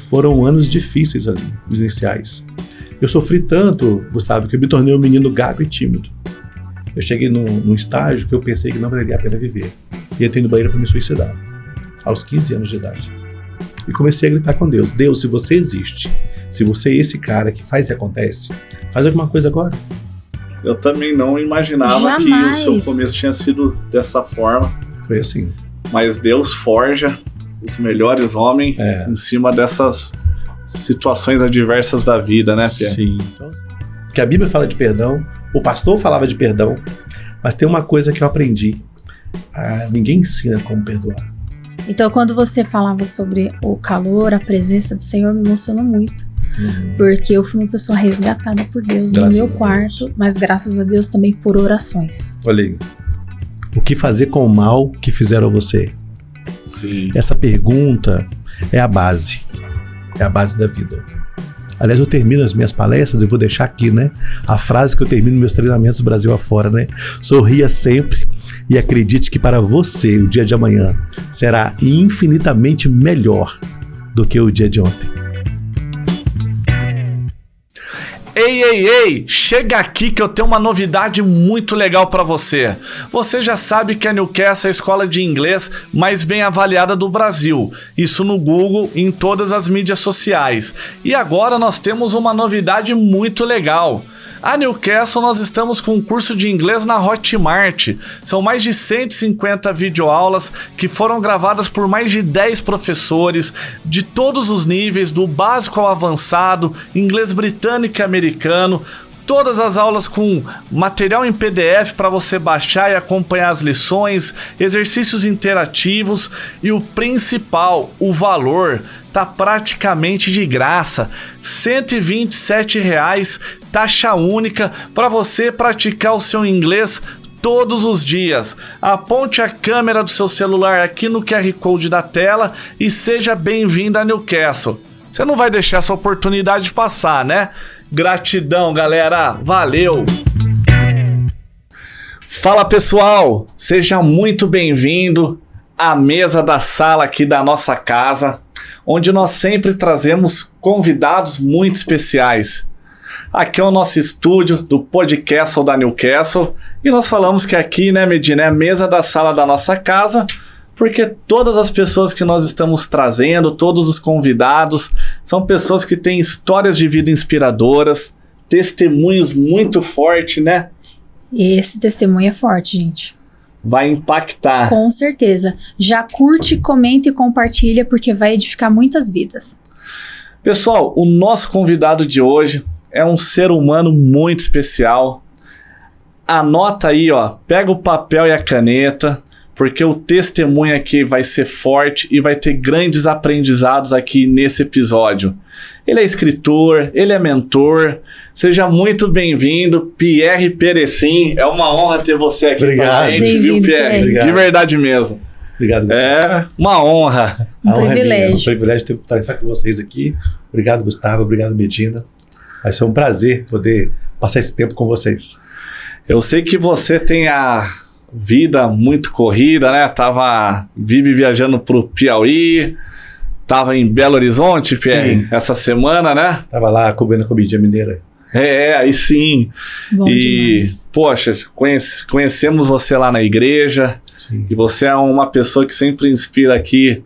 foram anos difíceis ali, os iniciais. Eu sofri tanto, Gustavo, que eu me tornei um menino gago e tímido. Eu cheguei num estágio que eu pensei que não valeria a pena viver. E entrei no banheiro para me suicidar, aos 15 anos de idade. E comecei a gritar com Deus: Deus, se você existe, se você é esse cara que faz e acontece, faz alguma coisa agora. Eu também não imaginava Jamais. que o seu começo tinha sido dessa forma. Foi assim. Mas Deus forja os melhores homens em cima dessas situações adversas da vida, né, Pierre? Sim. Que a Bíblia fala de perdão, o pastor falava de perdão, mas tem uma coisa que eu aprendi: ninguém ensina como perdoar. Então, quando você falava sobre o calor, a presença do Senhor, me emocionou muito. Porque eu fui uma pessoa resgatada por Deus no meu quarto, mas graças a Deus também por orações. Olha aí. O que fazer com o mal que fizeram a você? Sim. Essa pergunta é a base da vida. Aliás, eu termino as minhas palestras, eu vou deixar aqui, né? A frase que eu termino meus treinamentos Brasil afora, né? Sorria sempre e acredite que para você o dia de amanhã será infinitamente melhor do que o dia de ontem. Ei, chega aqui que eu tenho uma novidade muito legal para você. Você já sabe que a Newcastle é a escola de inglês mais bem avaliada do Brasil. Isso no Google e em todas as mídias sociais. E agora nós temos uma novidade muito legal. A Newcastle, nós estamos com um curso de inglês na Hotmart. São mais de 150 videoaulas que foram gravadas por mais de 10 professores de todos os níveis, do básico ao avançado, inglês britânico e americano. Todas as aulas com material em PDF para você baixar e acompanhar as lições, exercícios interativos e o principal, o valor, tá praticamente de graça. R$ 127, taxa única para você praticar o seu inglês todos os dias. Aponte a câmera do seu celular aqui no QR Code da tela e seja bem-vindo a Newcastle. Você não vai deixar essa oportunidade passar, né? Gratidão, galera. Valeu! Fala, pessoal! Seja muito bem-vindo à mesa da sala aqui da nossa casa, onde nós sempre trazemos convidados muito especiais. Aqui é o nosso estúdio do podcast da Newcastle e nós falamos que aqui, né, Medina, é a mesa da sala da nossa casa, porque todas as pessoas que nós estamos trazendo, todos os convidados, são pessoas que têm histórias de vida inspiradoras, testemunhos muito fortes, né? Esse testemunho é forte, gente. Vai impactar. Com certeza. Já curte, comenta e compartilha, porque vai edificar muitas vidas. Pessoal, o nosso convidado de hoje é um ser humano muito especial. Anota aí, ó, pega o papel e a caneta, porque o testemunho aqui vai ser forte e vai ter grandes aprendizados aqui nesse episódio. Ele é escritor, ele é mentor. Seja muito bem-vindo, Pierre Perecin. É uma honra ter você aqui com a gente, viu, Pierre? Obrigado. De verdade mesmo. Obrigado, Gustavo. É uma honra. Um privilégio. É um privilégio estar com vocês aqui. Obrigado, Gustavo. Obrigado, Medina. Vai ser um prazer poder passar esse tempo com vocês. Eu sei que você tem a vida muito corrida, né? Vive viajando pro Piauí, tava em Belo Horizonte, Pierre, essa semana, né? Tava lá comendo comidinha mineira. Aí sim. Bom demais. Poxa, conhecemos você lá na igreja. Sim. E você é uma pessoa que sempre inspira aqui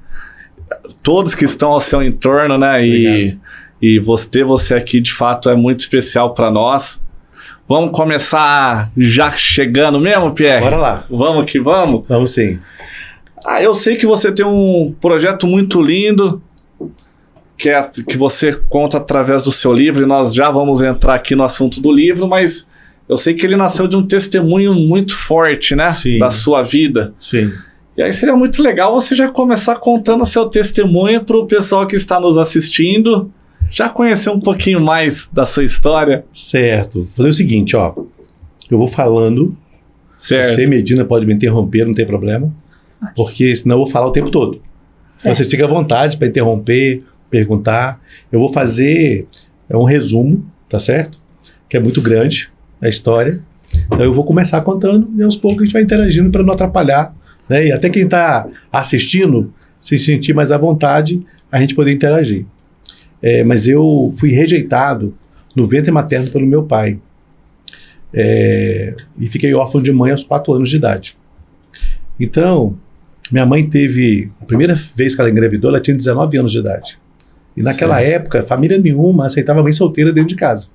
todos que estão ao seu entorno, né? Obrigado. E ter você aqui, de fato, é muito especial para nós. Vamos começar já chegando mesmo, Pierre? Bora lá. Vamos que vamos? Vamos sim. Eu sei que você tem um projeto muito lindo, que você conta através do seu livro, e nós já vamos entrar aqui no assunto do livro, mas eu sei que ele nasceu de um testemunho muito forte, né? Sim. Da sua vida. Sim. E aí seria muito legal você já começar contando seu testemunho para o pessoal que está nos assistindo já conhecer um pouquinho mais da sua história. Certo. Vou fazer o seguinte, ó. Eu vou falando. Certo. Você, Medina, pode me interromper, não tem problema. Porque senão eu vou falar o tempo todo. Então vocês fiquem à vontade para interromper, perguntar. Eu vou fazer um resumo, tá certo? Que é muito grande a história. Então eu vou começar contando e aos poucos a gente vai interagindo para não atrapalhar, né? E até quem está assistindo se sentir mais à vontade, a gente poder interagir. Mas eu fui rejeitado no ventre materno pelo meu pai. E fiquei órfão de mãe aos 4 anos de idade. Então, minha mãe teve... A primeira vez que ela engravidou, ela tinha 19 anos de idade. E naquela época, família nenhuma aceitava mãe solteira dentro de casa.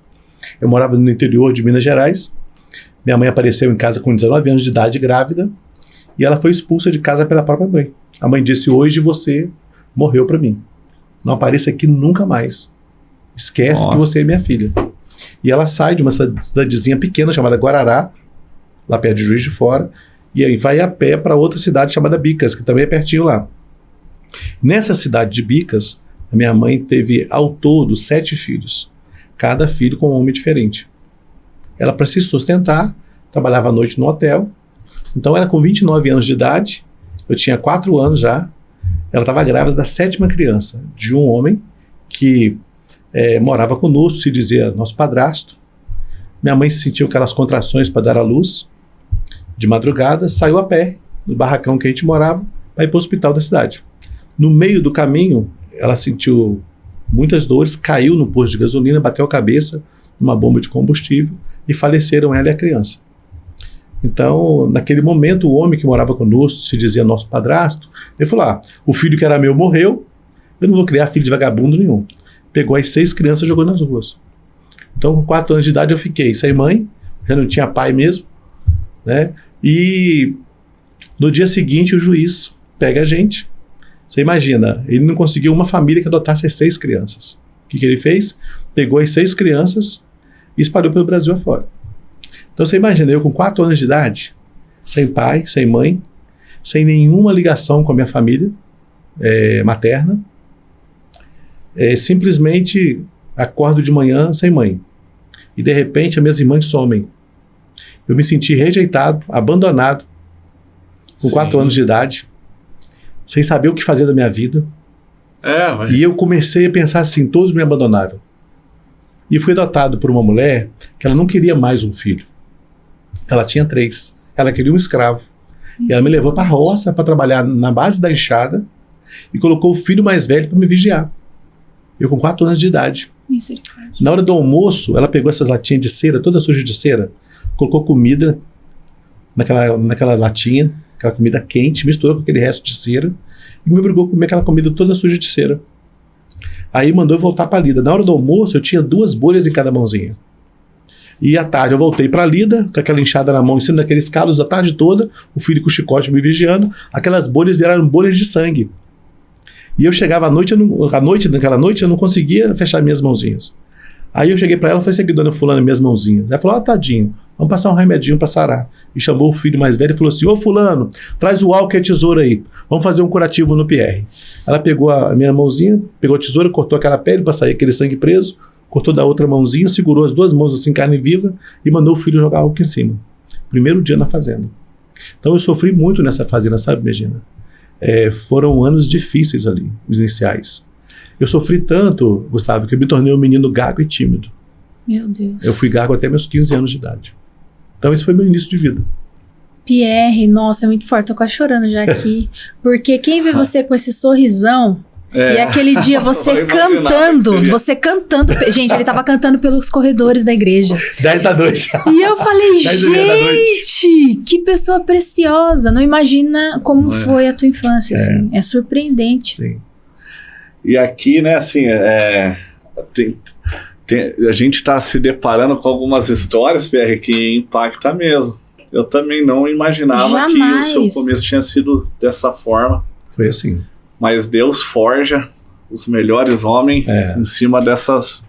Eu morava no interior de Minas Gerais. Minha mãe apareceu em casa com 19 anos de idade, grávida. E ela foi expulsa de casa pela própria mãe. A mãe disse: hoje você morreu para mim. Não apareça aqui nunca mais. Esquece que você é minha filha. E ela sai de uma cidadezinha pequena chamada Guarará, lá perto de Juiz de Fora, e aí vai a pé para outra cidade chamada Bicas, que também é pertinho lá. Nessa cidade de Bicas, a minha mãe teve ao todo 7 filhos. Cada filho com um homem diferente. Ela, para se sustentar, trabalhava à noite no hotel. Então, ela com 29 anos de idade, eu tinha 4 anos já, ela estava grávida da 7ª criança, de um homem que morava conosco, se dizia nosso padrasto. Minha mãe sentiu aquelas contrações para dar à luz. De madrugada, saiu a pé, no barracão que a gente morava, para ir para o hospital da cidade. No meio do caminho, ela sentiu muitas dores, caiu no posto de gasolina, bateu a cabeça numa bomba de combustível e faleceram ela e a criança. Então, naquele momento, o homem que morava conosco, se dizia nosso padrasto, ele falou: o filho que era meu morreu, eu não vou criar filho de vagabundo nenhum. Pegou as 6 crianças e jogou nas ruas. Então, com 4 anos de idade, eu fiquei sem mãe, já não tinha pai mesmo, né? E no dia seguinte, o juiz pega a gente. Você imagina, ele não conseguiu uma família que adotasse as 6 crianças. O que ele fez? Pegou as 6 crianças e espalhou pelo Brasil afora. Então você imagina, eu com 4 anos de idade, sem pai, sem mãe, sem nenhuma ligação com a minha família materna, simplesmente acordo de manhã sem mãe. E de repente as minhas irmãs somem. Eu me senti rejeitado, abandonado, com 4 anos de idade, sem saber o que fazer da minha vida. E eu comecei a pensar assim: todos me abandonaram. E fui adotado por uma mulher que ela não queria mais um filho. Ela tinha 3. Ela queria um escravo. E ela me levou para a roça para trabalhar na base da enxada e colocou o filho mais velho para me vigiar. Eu com 4 anos de idade. Na hora do almoço, ela pegou essas latinhas de cera, toda suja de cera, colocou comida naquela latinha, aquela comida quente, misturou com aquele resto de cera e me obrigou a comer aquela comida toda suja de cera. Aí mandou eu voltar para Lida. Na hora do almoço, eu tinha 2 bolhas em cada mãozinha. E à tarde eu voltei para Lida, com aquela enxada na mão, em cima daqueles calos a tarde toda, o filho com o chicote me vigiando, aquelas bolhas viraram bolhas de sangue. E eu chegava naquela noite eu não conseguia fechar minhas mãozinhas. Aí eu cheguei para ela e falei assim: dona fulana, minhas mãozinhas. Ela falou: tadinho, vamos passar um remedinho para sarar. E chamou o filho mais velho e falou assim: ô fulano, traz o álcool e a tesoura aí, vamos fazer um curativo no Pierre. Ela pegou a minha mãozinha, pegou a tesoura, cortou aquela pele para sair aquele sangue preso, cortou da outra mãozinha, segurou as 2 mãos assim, carne viva, e mandou o filho jogar álcool em cima. Primeiro dia na fazenda. Então eu sofri muito nessa fazenda, sabe, Regina? Foram anos difíceis ali, os iniciais. Eu sofri tanto, Gustavo, que eu me tornei um menino gago e tímido. Meu Deus. Eu fui gago até meus 15 anos de idade. Então esse foi meu início de vida. Pierre, nossa, é muito forte. Tô quase chorando já aqui. Porque quem vê você com esse sorrisão... E aquele dia você cantando. Gente, ele tava cantando pelos corredores da igreja. 10 da noite. E eu falei: gente, que pessoa preciosa. Não imagina como foi a tua infância, assim. É surpreendente. Sim. E aqui, né, assim, a gente tá se deparando com algumas histórias, Pierre, que impacta mesmo. Eu também não imaginava que o seu começo tinha sido dessa forma. Foi assim. Mas Deus forja os melhores homens em cima dessas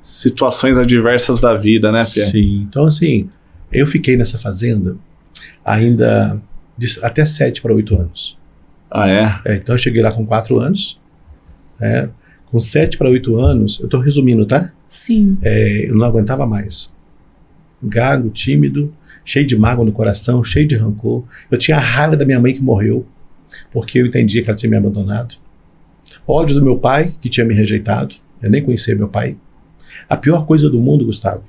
situações adversas da vida, né, Pierre? Sim. Então, assim, eu fiquei nessa fazenda ainda até 7 para 8 anos. Então, eu cheguei lá com 4 anos. Com 7 para 8 anos, eu tô resumindo, tá? Sim. Eu não aguentava mais. Gago, tímido, cheio de mágoa no coração, cheio de rancor. Eu tinha a raiva da minha mãe que morreu, porque eu entendia que ela tinha me abandonado. Ódio do meu pai, que tinha me rejeitado. Eu nem conhecia meu pai. A pior coisa do mundo, Gustavo,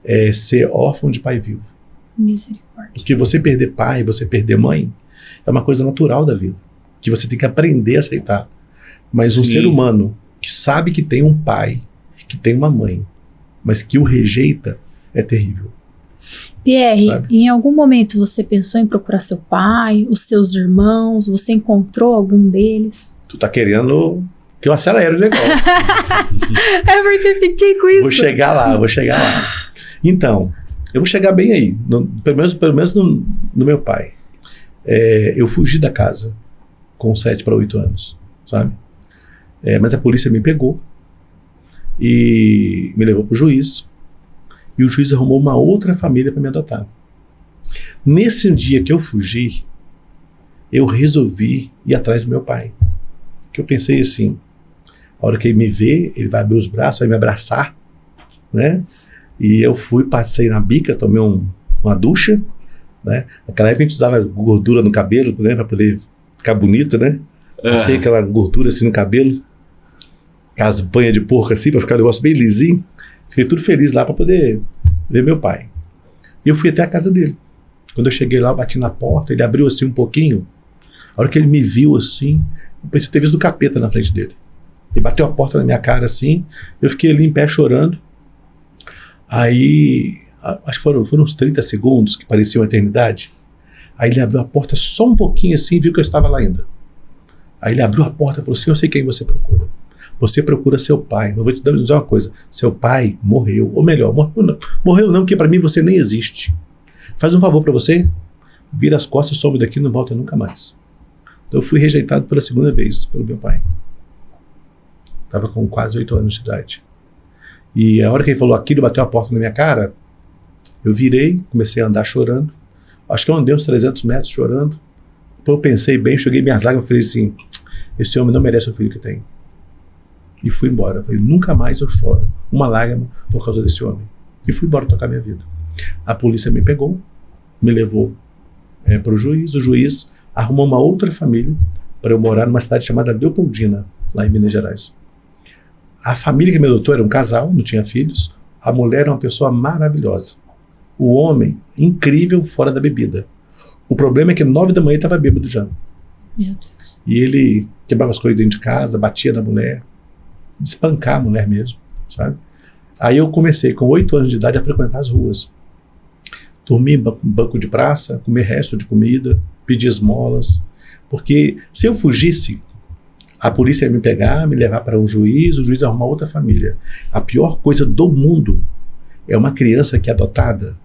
é ser órfão de pai vivo. Misericórdia. Porque você perder pai, você perder mãe, é uma coisa natural da vida. que você tem que aprender a aceitar. Mas um Sim. ser humano que sabe que tem um pai, que tem uma mãe, mas que o rejeita, é terrível. Pierre, Sabe? em algum momento você pensou em procurar seu pai, os seus irmãos? Você encontrou algum deles? Tu tá querendo que eu acelere o negócio. É porque eu fiquei com isso. Vou chegar lá. Então, eu vou chegar bem aí. Pelo menos no meu pai. Eu fugi da casa com 7 para 8 anos, sabe? Mas a polícia me pegou e me levou pro juiz. E o juiz arrumou uma outra família para me adotar. Nesse dia que eu fugi, eu resolvi ir atrás do meu pai. Que eu pensei assim, a hora que ele me vê, ele vai abrir os braços, vai me abraçar, né? E eu passei na bica, tomei uma ducha, né? Naquela época a gente usava gordura no cabelo, né? Para poder ficar bonito, né? Passei aquela gordura assim no cabelo, aquelas banhas de porco assim, para ficar um negócio bem lisinho. Fiquei tudo feliz lá para poder ver meu pai. E eu fui até a casa dele. Quando eu cheguei lá, eu bati na porta, ele abriu assim um pouquinho. A hora que ele me viu assim, eu pensei ter visto o capeta na frente dele. Ele bateu a porta na minha cara assim, eu fiquei ali em pé chorando. Aí, acho que foram uns 30 segundos, que parecia uma eternidade. Aí ele abriu a porta só um pouquinho assim e viu que eu estava lá ainda. Aí ele abriu a porta e falou assim, eu sei quem você procura. Você procura seu pai. Mas eu vou te dizer uma coisa, seu pai morreu. Ou melhor, morreu não, porque para mim você nem existe. Faz um favor para você, vira as costas, some daqui e não volta nunca mais. Então eu fui rejeitado pela segunda vez pelo meu pai. Estava com quase 8 anos de idade. E a hora que ele falou aquilo, bateu a porta na minha cara, eu virei, comecei a andar chorando. Acho que eu andei uns 300 metros chorando. Depois eu pensei bem, joguei minhas lágrimas e falei assim, esse homem não merece o filho que tem. E fui embora. Eu falei, nunca mais eu choro uma lágrima por causa desse homem. E fui embora tocar minha vida. A polícia me pegou, me levou para o juiz. O juiz arrumou uma outra família para eu morar numa cidade chamada Leopoldina, lá em Minas Gerais. A família que me adotou era um casal, não tinha filhos. A mulher era uma pessoa maravilhosa. O homem, incrível, fora da bebida. O problema é que 9 da manhã estava bêbado já. Meu Deus. E ele quebrava as coisas dentro de casa, batia na mulher, de espancar a mulher mesmo, sabe? Aí eu comecei, com 8 anos de idade, a frequentar as ruas. Dormir em banco de praça, comer resto de comida, pedir esmolas. Porque se eu fugisse, a polícia ia me pegar, me levar para um juiz, o juiz ia arrumar outra família. A pior coisa do mundo é uma criança que é adotada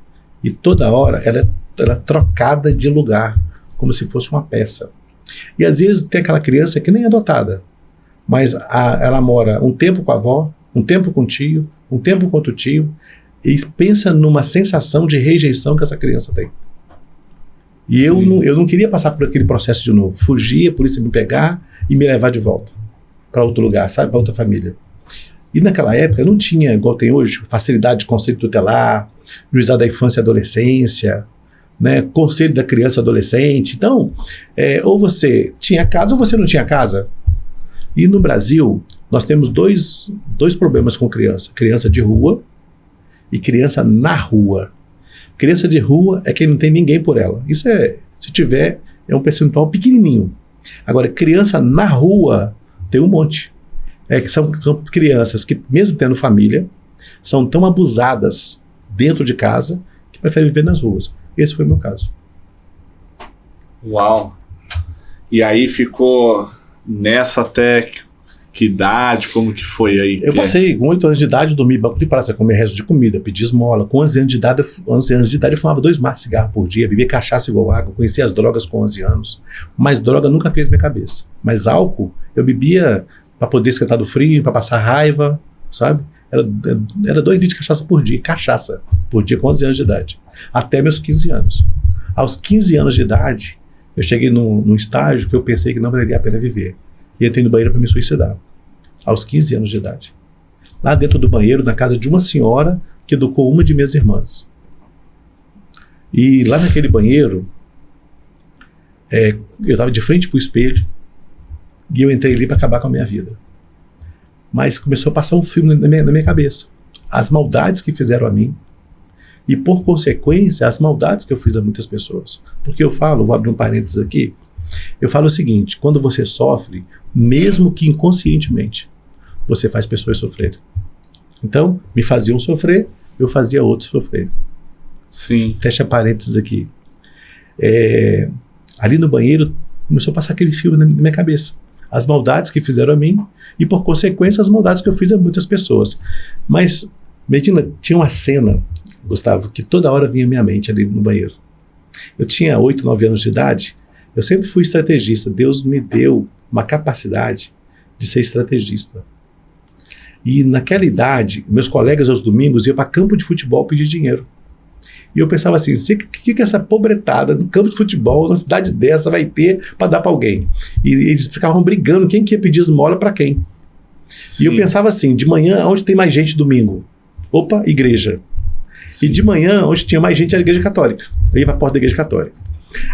e toda hora ela é trocada de lugar, como se fosse uma peça. E às vezes tem aquela criança que nem é adotada, mas ela mora um tempo com a avó, um tempo com o tio, um tempo com outro tio, e pensa numa sensação de rejeição que essa criança tem. E eu não queria passar por aquele processo de novo. Fugir, a polícia me pegar e me levar de volta para outro lugar, sabe? Para outra família. E naquela época não tinha, igual tem hoje, facilidade de conselho tutelar, juizado da infância e adolescência, né? Conselho da criança e adolescente. Então, ou você tinha casa ou você não tinha casa. E no Brasil, nós temos dois problemas com criança. Criança de rua e criança na rua. Criança de rua é quem não tem ninguém por ela. Isso se tiver, é um percentual pequenininho. Agora, criança na rua tem um monte. Que são crianças que, mesmo tendo família, são tão abusadas dentro de casa que preferem viver nas ruas. Esse foi o meu caso. Uau! E aí ficou nessa até que idade? Como que foi aí? Eu passei com 8 anos de idade, dormi em banco de praça, comer resto de comida, pedir esmola. Com 11 anos de idade, eu fumava 2 maços de cigarro por dia, bebia cachaça igual água, conhecia as drogas com 11 anos. Mas droga nunca fez minha cabeça. Mas álcool, eu bebia para poder esquentar do frio, para passar raiva, sabe? Era 2 litros de cachaça por dia, com 11 anos de idade. Até meus 15 anos. Aos 15 anos de idade, eu cheguei num estágio que eu pensei que não valeria a pena viver. E entrei no banheiro para me suicidar. Aos 15 anos de idade. Lá dentro do banheiro, na casa de uma senhora que educou uma de minhas irmãs. E lá naquele banheiro, eu estava de frente para o espelho e eu entrei ali para acabar com a minha vida. Mas começou a passar um filme na minha cabeça. As maldades que fizeram a mim e, por consequência, as maldades que eu fiz a muitas pessoas. Porque eu falo, vou abrir um parênteses aqui, Eu falo o seguinte, quando você sofre, mesmo que inconscientemente, você faz pessoas sofrerem. Então, me faziam sofrer, eu fazia outros sofrerem. Sim. Fecha parênteses aqui. Ali no banheiro, começou a passar aquele filme na minha cabeça. As maldades que fizeram a mim e, por consequência, as maldades que eu fiz a muitas pessoas. Mas, Medina, tinha uma cena, Gustavo, que toda hora vinha à minha mente ali no banheiro. Eu tinha 8, 9 anos de idade, eu sempre fui estrategista. Deus me deu uma capacidade de ser estrategista. E naquela idade, meus colegas aos domingos iam para campo de futebol pedir dinheiro. E eu pensava assim, o que essa pobretada no campo de futebol, numa cidade dessa, vai ter para dar para alguém? E eles ficavam brigando, quem que ia pedir esmola para quem? Sim. E eu pensava assim, de manhã, onde tem mais gente domingo? Opa, igreja. Sim. E de manhã, onde tinha mais gente, era a igreja católica. Eu ia para a porta da igreja católica.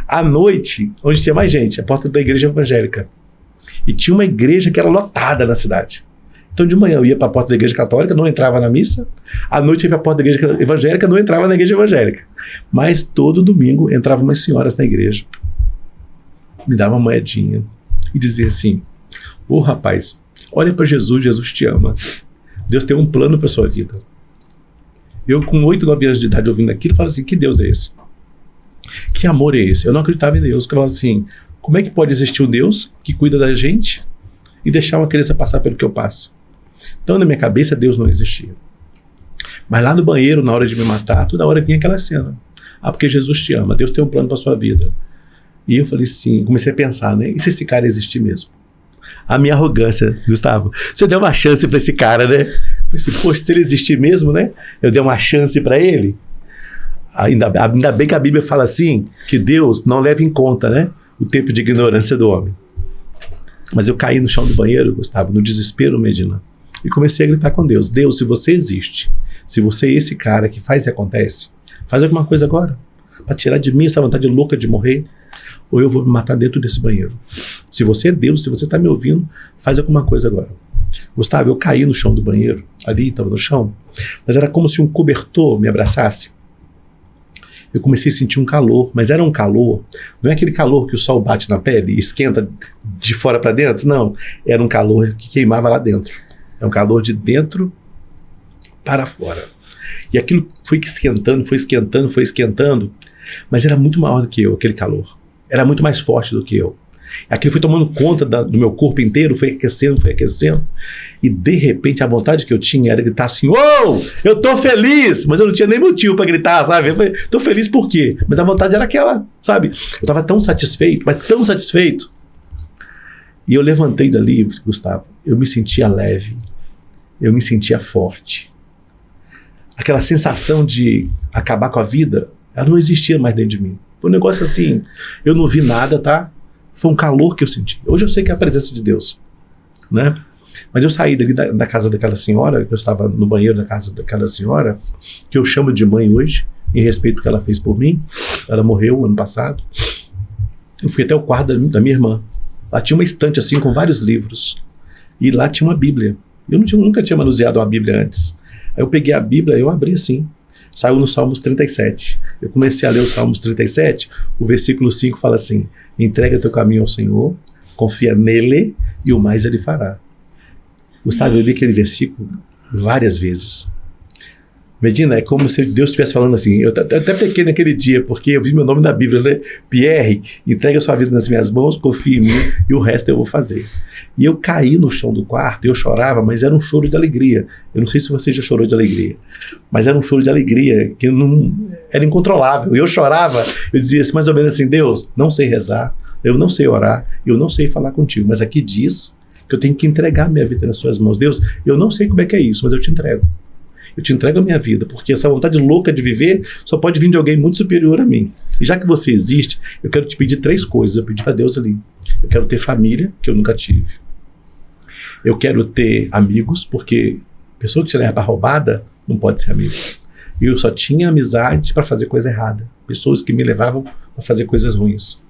À noite, onde tinha mais gente, a porta da igreja evangélica. E tinha uma igreja que era lotada na cidade. Então, de manhã eu ia para a porta da igreja católica, não entrava na missa. À noite eu ia para a porta da igreja evangélica, não entrava na igreja evangélica. Mas todo domingo entravam umas senhoras na igreja. Me davam uma moedinha e dizia assim, ô rapaz, olha para Jesus, Jesus te ama. Deus tem um plano para sua vida. Eu com 8, 9 anos de idade ouvindo aquilo, falava assim, que Deus é esse? Que amor é esse? Eu não acreditava em Deus. Eu falava assim, como é que pode existir um Deus que cuida da gente e deixar uma criança passar pelo que eu passo? Então, na minha cabeça, Deus não existia. Mas lá no banheiro, na hora de me matar, toda hora vinha aquela cena. Ah, porque Jesus te ama, Deus tem um plano para sua vida. E eu falei assim, comecei a pensar, né? E se esse cara existir mesmo? A minha arrogância, Gustavo, você deu uma chance para esse cara, né? Eu falei assim, poxa, se ele existir mesmo, né? Eu dei uma chance para ele. Ainda bem que a Bíblia fala assim, que Deus não leva em conta, né? O tempo de ignorância do homem. Mas eu caí no chão do banheiro, Gustavo, no desespero, Medina. E comecei a gritar com Deus. Deus, se você existe, se você é esse cara que faz e acontece, faz alguma coisa agora. Para tirar de mim essa vontade louca de morrer. Ou eu vou me matar dentro desse banheiro. Se você é Deus, se você está me ouvindo, faz alguma coisa agora. Gustavo, eu caí no chão do banheiro. Ali, estava no chão. Mas era como se um cobertor me abraçasse. Eu comecei a sentir um calor. Mas era um calor. Não é aquele calor que o sol bate na pele e esquenta de fora para dentro. Não. Era um calor que queimava lá dentro. É um calor de dentro para fora. E aquilo foi esquentando, foi esquentando, foi esquentando. Mas era muito maior do que eu, aquele calor. Era muito mais forte do que eu. Aquilo foi tomando conta do meu corpo inteiro, foi aquecendo, foi aquecendo. E de repente a vontade que eu tinha era gritar assim, uou, eu tô feliz! Mas eu não tinha nem motivo para gritar, sabe? Eu falei, tô feliz por quê? Mas a vontade era aquela, sabe? Eu tava tão satisfeito, mas tão satisfeito. E eu levantei dali, Gustavo, eu me sentia leve, eu me sentia forte. Aquela sensação de acabar com a vida, ela não existia mais dentro de mim. Foi um negócio assim, eu não vi nada, tá? Foi um calor que eu senti. Hoje eu sei que é a presença de Deus, né? Mas eu saí dali da casa daquela senhora, que eu estava no banheiro da casa daquela senhora, que eu chamo de mãe hoje, em respeito ao que ela fez por mim. Ela morreu ano passado. Eu fui até o quarto da minha irmã. Lá tinha uma estante assim com vários livros. E lá tinha uma Bíblia. Eu nunca tinha manuseado uma Bíblia antes. Aí eu peguei a Bíblia e eu abri assim. Saiu no Salmos 37. Eu comecei a ler o Salmos 37, o versículo 5 fala assim, entrega teu caminho ao Senhor, confia nele e o mais ele fará. Gustavo, eu li aquele versículo várias vezes. Medina, é como se Deus estivesse falando assim, eu até pequei naquele dia, porque eu vi meu nome na Bíblia, né? Pierre, entrega a sua vida nas minhas mãos, confia em mim e o resto eu vou fazer. E eu caí no chão do quarto, eu chorava, mas era um choro de alegria. Eu não sei se você já chorou de alegria, mas era um choro de alegria que não era incontrolável. Eu chorava, eu dizia assim, mais ou menos assim, Deus, não sei rezar, eu não sei orar, eu não sei falar contigo, mas aqui diz que eu tenho que entregar minha vida nas suas mãos. Deus, eu não sei como é que é isso, mas eu te entrego. Eu te entrego a minha vida, porque essa vontade louca de viver só pode vir de alguém muito superior a mim. E já que você existe, eu quero te pedir 3 coisas. Eu pedi para Deus ali. Eu quero ter família, que eu nunca tive. Eu quero ter amigos, porque pessoa que te leva roubada não pode ser amigo. E eu só tinha amizade para fazer coisa errada. Pessoas que me levavam para fazer coisas ruins.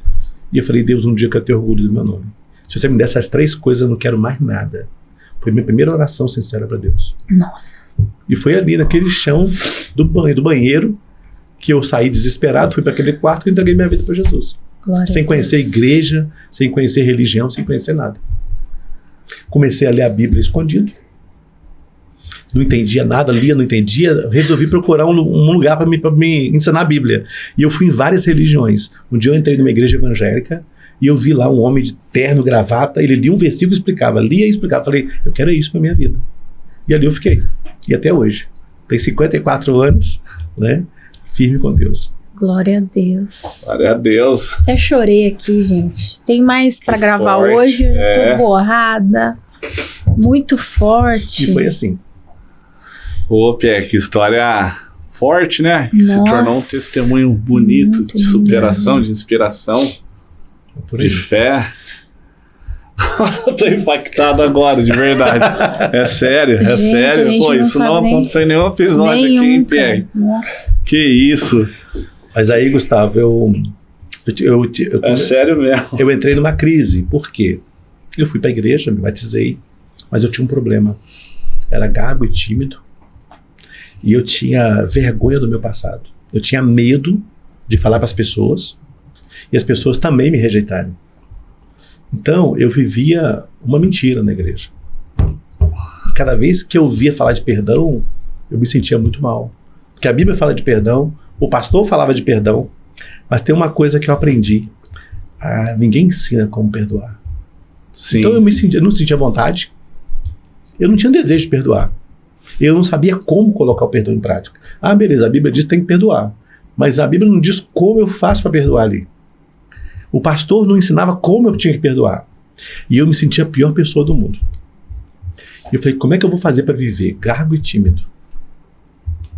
E eu falei, Deus, um dia eu quero ter orgulho do meu nome. Se você me der essas 3 coisas, eu não quero mais nada. Foi minha primeira oração sincera para Deus. Nossa. E foi ali, naquele chão do banheiro, que eu saí desesperado, fui para aquele quarto e entreguei minha vida para Jesus. Sem conhecer igreja, sem conhecer religião, sem conhecer nada. Comecei a ler a Bíblia escondido. Não entendia nada, lia, não entendia. Resolvi procurar um lugar para me ensinar a Bíblia. E eu fui em várias religiões. Um dia eu entrei numa igreja evangélica e eu vi lá um homem de terno, gravata. Ele lia um versículo e explicava, lia e explicava. Falei, eu quero isso para minha vida. E ali eu fiquei. E até hoje. Tenho 54 anos, né? Firme com Deus. Glória a Deus. Glória a Deus. Até chorei aqui, gente. Tem mais para gravar forte. hoje. Tô borrada. Muito forte. E foi assim. Ô, Pierre, que história forte, né? Que se tornou um testemunho bonito de superação, de inspiração, de fé. Eu tô impactado agora, de verdade. É sério, é sério. Pô, isso não aconteceu em nenhum episódio aqui, hein, Pierre? Nossa. Que isso. Mas aí, Gustavo, é sério mesmo. Eu entrei numa crise. Por quê? Eu fui pra igreja, me batizei, mas eu tinha um problema. Era gago e tímido. E eu tinha vergonha do meu passado. Eu tinha medo de falar para as pessoas e as pessoas também me rejeitarem. Então, eu vivia uma mentira na igreja. Cada vez que eu ouvia falar de perdão, eu me sentia muito mal. Porque a Bíblia fala de perdão, o pastor falava de perdão, mas tem uma coisa que eu aprendi. Ninguém ensina como perdoar. Sim. Então, eu não sentia vontade. Eu não tinha desejo de perdoar. Eu não sabia como colocar o perdão em prática. Beleza, a Bíblia diz que tem que perdoar. Mas a Bíblia não diz como eu faço para perdoar ali. O pastor não ensinava como eu tinha que perdoar. E eu me sentia a pior pessoa do mundo. E eu falei, como é que eu vou fazer para viver gago e tímido?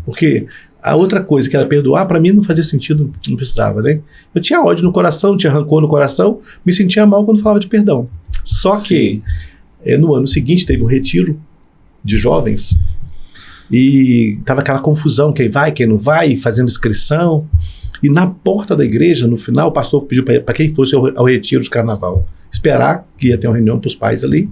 Porque a outra coisa que era perdoar, para mim não fazia sentido, não precisava, né? Eu tinha ódio no coração, tinha rancor no coração, me sentia mal quando falava de perdão. Só que no ano seguinte teve um retiro de jovens e tava aquela confusão, quem vai, quem não vai, fazendo inscrição. E na porta da igreja, no final, o pastor pediu para quem fosse ao retiro de carnaval esperar, que ia ter uma reunião para os pais ali.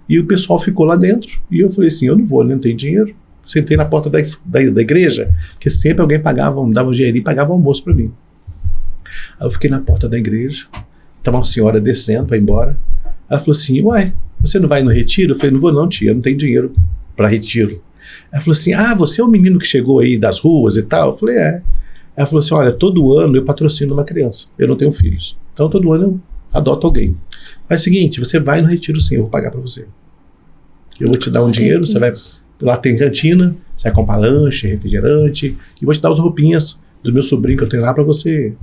E o pessoal ficou lá dentro. E eu falei assim, eu não vou, não tenho dinheiro. Sentei na porta da igreja, porque sempre alguém pagava, me dava um dinheirinho e pagava almoço para mim. Aí eu fiquei na porta da igreja, estava uma senhora descendo para ir embora. Ela falou assim, uai, você não vai no retiro? Eu falei, não vou não, tia, eu não tenho dinheiro para retiro. Ela falou assim, você é o menino que chegou aí das ruas e tal? Eu falei, é. Ela falou assim, olha, todo ano eu patrocino uma criança, eu não tenho filhos. Então todo ano eu adoto alguém. Faz o seguinte, você vai no retiro sim, eu vou pagar para você. Eu vou te dar um dinheiro, você vai... Lá tem cantina, você vai comprar lanche, refrigerante, e vou te dar as roupinhas do meu sobrinho que eu tenho lá para você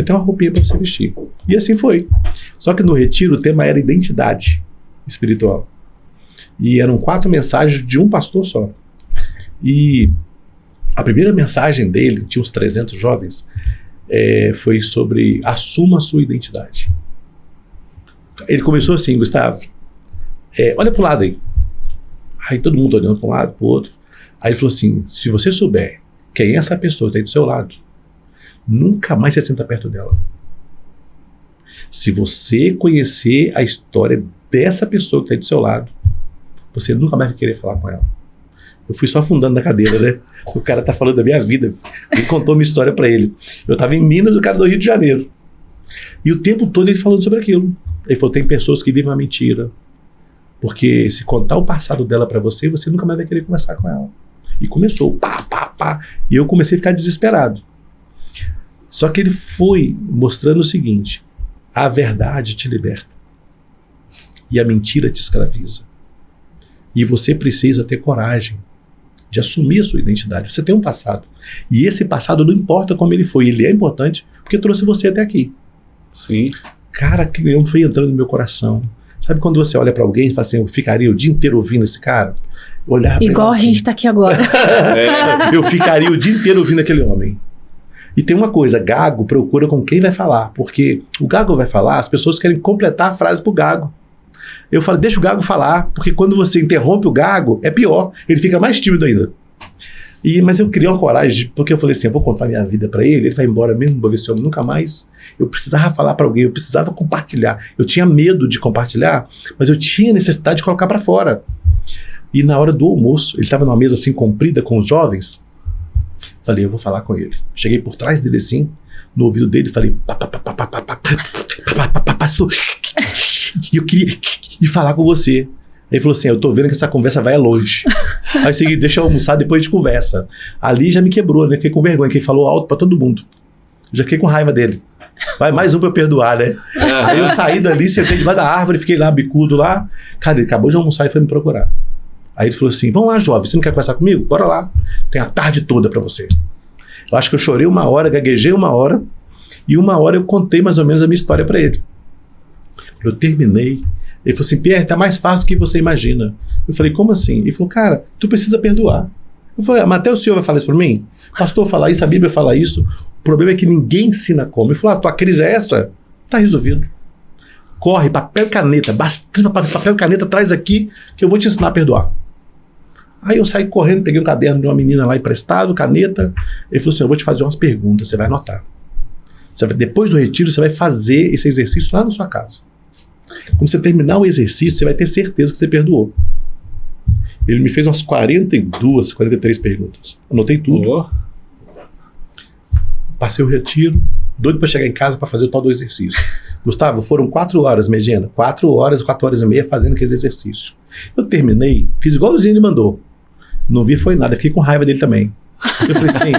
ter uma roupinha para você vestir. E assim foi. Só que no retiro o tema era identidade espiritual. E eram 4 mensagens de um pastor só. E a primeira mensagem dele, tinha uns 300 jovens, foi sobre assuma a sua identidade. Ele começou assim, Gustavo, olha pro lado aí. Aí todo mundo olhando para um lado, para o outro. Aí ele falou assim, se você souber quem é essa pessoa que está aí do seu lado, nunca mais você senta perto dela. Se você conhecer a história dessa pessoa que está aí do seu lado, você nunca mais vai querer falar com ela. Eu fui só afundando na cadeira, né? O cara tá falando da minha vida. Ele contou minha história para ele. Eu tava em Minas, o cara do Rio de Janeiro. E o tempo todo ele falando sobre aquilo. Ele falou, tem pessoas que vivem uma mentira. Porque se contar o passado dela para você, você nunca mais vai querer conversar com ela. E começou, pá. E eu comecei a ficar desesperado. Só que ele foi mostrando o seguinte, a verdade te liberta. E a mentira te escraviza. E você precisa ter coragem de assumir a sua identidade. Você tem um passado. E esse passado não importa como ele foi. Ele é importante porque trouxe você até aqui. Sim. Cara, que eu fui entrando no meu coração. Sabe quando você olha pra alguém e fala assim, eu ficaria o dia inteiro ouvindo esse cara? Olhar pra igual ele a assim, gente tá aqui agora. Eu ficaria o dia inteiro ouvindo aquele homem. E tem uma coisa, gago procura com quem vai falar. Porque o gago vai falar, as pessoas querem completar a frase pro gago. Eu falo, deixa o gago falar, porque quando você interrompe o gago, é pior. Ele fica mais tímido ainda. Mas eu criei uma coragem, porque eu falei assim, eu vou contar minha vida pra ele vai embora mesmo, vou ver esse homem nunca mais. Eu precisava falar pra alguém, eu precisava compartilhar. Eu tinha medo de compartilhar, mas eu tinha necessidade de colocar pra fora. E na hora do almoço, ele estava numa mesa assim comprida com os jovens, Falei, eu vou falar com ele. Cheguei por trás dele assim, no ouvido dele, falei, e eu queria ir falar com você. Ele falou assim, eu tô vendo que essa conversa vai longe. Aí eu segui, deixa eu almoçar, depois a gente conversa. Ali já me quebrou, né? Fiquei com vergonha, que ele falou alto pra todo mundo. Já fiquei com raiva dele. Vai mais um pra eu perdoar, né? Aí eu saí dali, sentei debaixo da árvore, fiquei lá, bicudo lá. Cara, ele acabou de almoçar e foi me procurar. Aí ele falou assim, vamos lá, jovem, você não quer conversar comigo? Bora lá. Tem a tarde toda pra você. Eu acho que eu chorei 1 hora, gaguejei 1 hora. E 1 hora eu contei mais ou menos a minha história pra ele. Eu terminei. Ele falou assim, Pierre, tá mais fácil do que você imagina. Eu falei, como assim? Ele falou, cara, tu precisa perdoar. Eu falei, mas até o senhor vai falar isso pra mim? O pastor fala isso, a Bíblia fala isso. O problema é que ninguém ensina como. Ele falou, tua crise é essa? Tá resolvido. Corre, papel e caneta. Bastante papel e caneta, traz aqui que eu vou te ensinar a perdoar. Aí eu saí correndo, peguei um caderno de uma menina lá emprestado, caneta. Ele falou assim, eu vou te fazer umas perguntas, você vai anotar. Depois do retiro, você vai fazer esse exercício lá na sua casa. Quando você terminar o exercício, você vai ter certeza que você perdoou. Ele me fez umas 42, 43 perguntas. Anotei tudo. Passei o retiro, doido para chegar em casa para fazer o tal do exercício. Gustavo, foram 4 horas, Medina. 4 horas e meia fazendo aquele exercício. Eu terminei, fiz igualzinho ele mandou. Não vi foi nada, fiquei com raiva dele também. Eu falei assim...